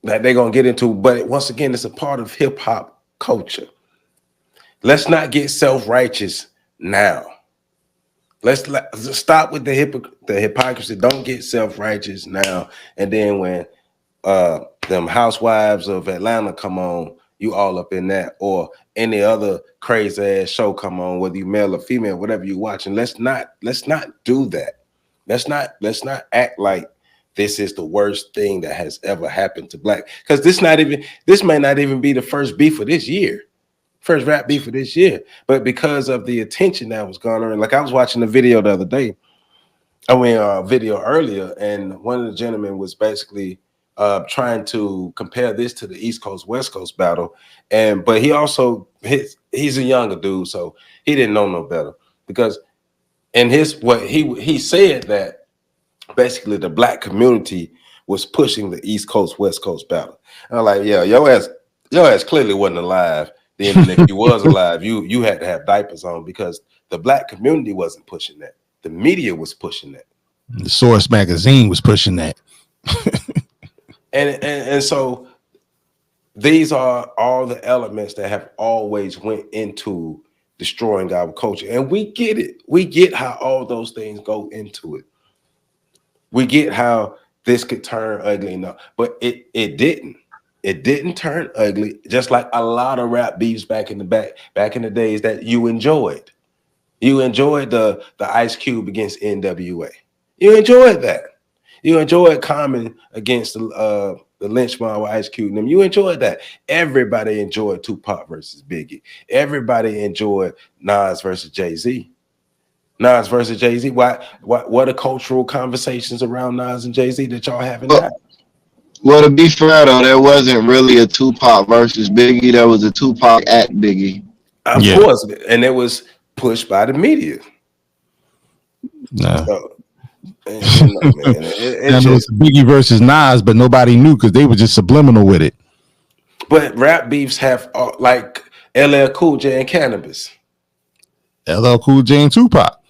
they're gonna get into. But once again, it's a part of hip hop culture. Let's not get self-righteous now. Let's stop with the hypocrisy. Don't get self-righteous now. And then when them housewives of Atlanta come on, you all up in that, or any other crazy ass show come on, whether you male or female, whatever you're watching. Let's not do that. Let's not act like this is the worst thing that has ever happened to black. Because this may not even be the first beef of this year. First rap beef of this year. But because of the attention that was going on, like I was watching a video the other day. A video earlier, and one of the gentlemen was basically trying to compare this to the East Coast West Coast battle, but he also he's a younger dude, so he didn't know no better, because in he said that basically the black community was pushing the East Coast West Coast battle. And I'm like, yeah, your ass clearly wasn't alive then, and if you was alive, you had to have diapers on, because the black community wasn't pushing that. The media was pushing that. The Source magazine was pushing that. And so these are all the elements that have always went into destroying our culture. And we get it. We get how all those things go into it. We get how this could turn ugly enough, but it didn't. It didn't turn ugly, just like a lot of rap beefs back in the days that you enjoyed. You enjoyed the Ice Cube against NWA. You enjoyed that. You enjoyed Common against the Lynch Mob with Ice Cube and them. You enjoyed that. Everybody enjoyed Tupac versus Biggie. Everybody enjoyed Nas versus Jay-Z. Nas versus Jay-Z. What are cultural conversations around Nas and Jay-Z that y'all having now? Well, to be fair though, there wasn't really a Tupac versus Biggie. There was a Tupac at Biggie. Of course, and it was pushed by the media. No. So, it's Biggie versus Nas, but nobody knew because they were just subliminal with it. But rap beefs have like LL Cool J and Cannabis. LL Cool J and Tupac.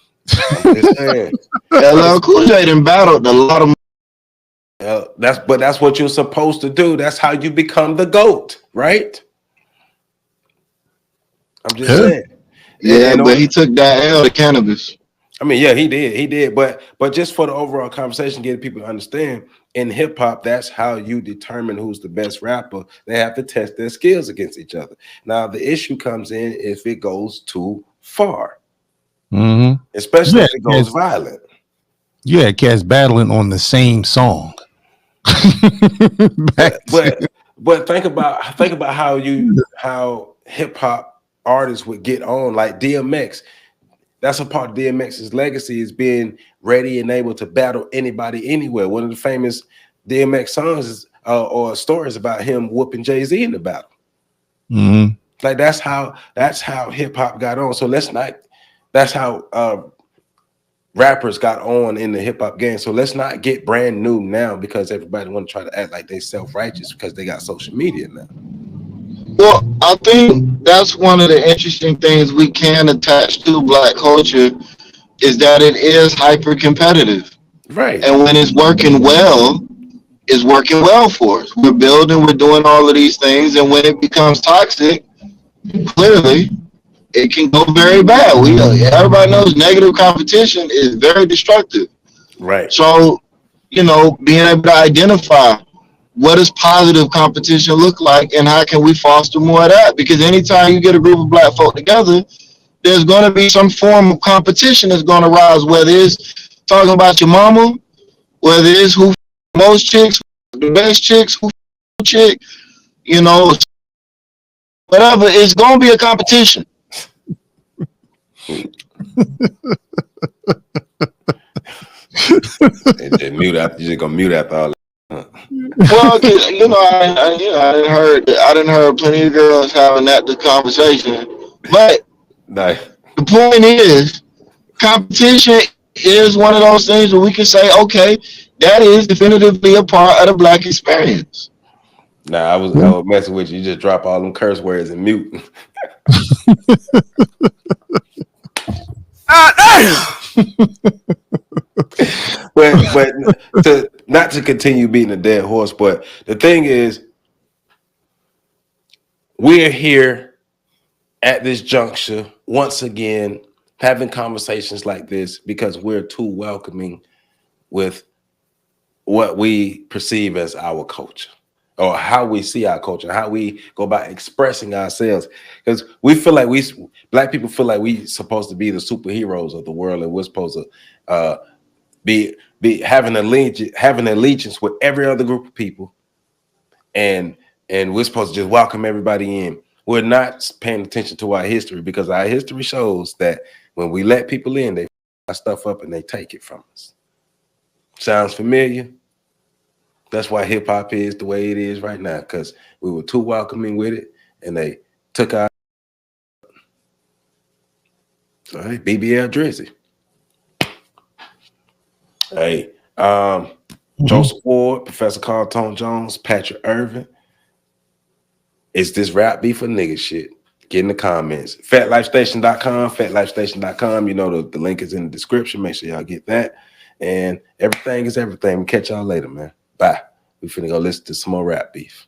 I'm just saying. LL Cool J done battled a lot of. That's what you're supposed to do. That's how you become the GOAT, right? I'm just saying. Yeah, but he took that L to Cannabis. I mean, yeah, he did. But just for the overall conversation, getting people to understand, in hip hop, that's how you determine who's the best rapper. They have to test their skills against each other. Now, the issue comes in if it goes too far, especially if it goes violent. You had cats battling on the same song. but think about how hip hop artists would get on, like DMX. That's a part of DMX's legacy, is being ready and able to battle anybody anywhere. One of the famous DMX songs is or stories about him whooping Jay-Z in the battle. Like that's how hip hop got on. So that's how rappers got on in the hip hop game. So let's not get brand new now because everybody want to try to act like they self-righteous because they got social media now. Well, I think that's one of the interesting things we can attach to black culture is that it is hyper competitive. Right. And when it's working well, it's working well for us. We're building, we're doing all of these things. And when it becomes toxic, clearly it can go very bad. Everybody knows negative competition is very destructive. Right. So, being able to identify what does positive competition look like and how can we foster more of that? Because anytime you get a group of black folk together, there's going to be some form of competition that's going to rise, whether it's talking about your mama, whether it's who most chicks, the best chicks, who chick, whatever. It's going to be a competition. And mute out. You're just gonna mute after all that. Well, I didn't heard plenty of girls having the conversation, but Nice. the point is, competition is one of those things where we can say, okay, that is definitively a part of the black experience. Nah, I was messing with you. You just drop all them curse words and mute. but not to continue beating a dead horse, but the thing is, we're here at this juncture once again having conversations like this because we're too welcoming with what we perceive as our culture or how we see our culture, how we go about expressing ourselves. Because we feel like black people feel like we supposed to be the superheroes of the world, and we're supposed to be having allegiance with every other group of people, and we're supposed to just welcome everybody in. We're not paying attention to our history because our history shows that when we let people in, they f our stuff up and they take it from us. Sounds familiar? That's why hip hop is the way it is right now, because we were too welcoming with it and they took our. All right, BBL Drizzy. Hey, Joseph Ward, Professor Carl Tone Jones, Patrick Irvin. Is this rap beef or nigga shit? Get in the comments. FatLifeStation.com, FatLifeStation.com. You know the link is in the description. Make sure y'all get that. And everything is everything. We'll catch y'all later, man. Bye. We finna go listen to some more rap beef.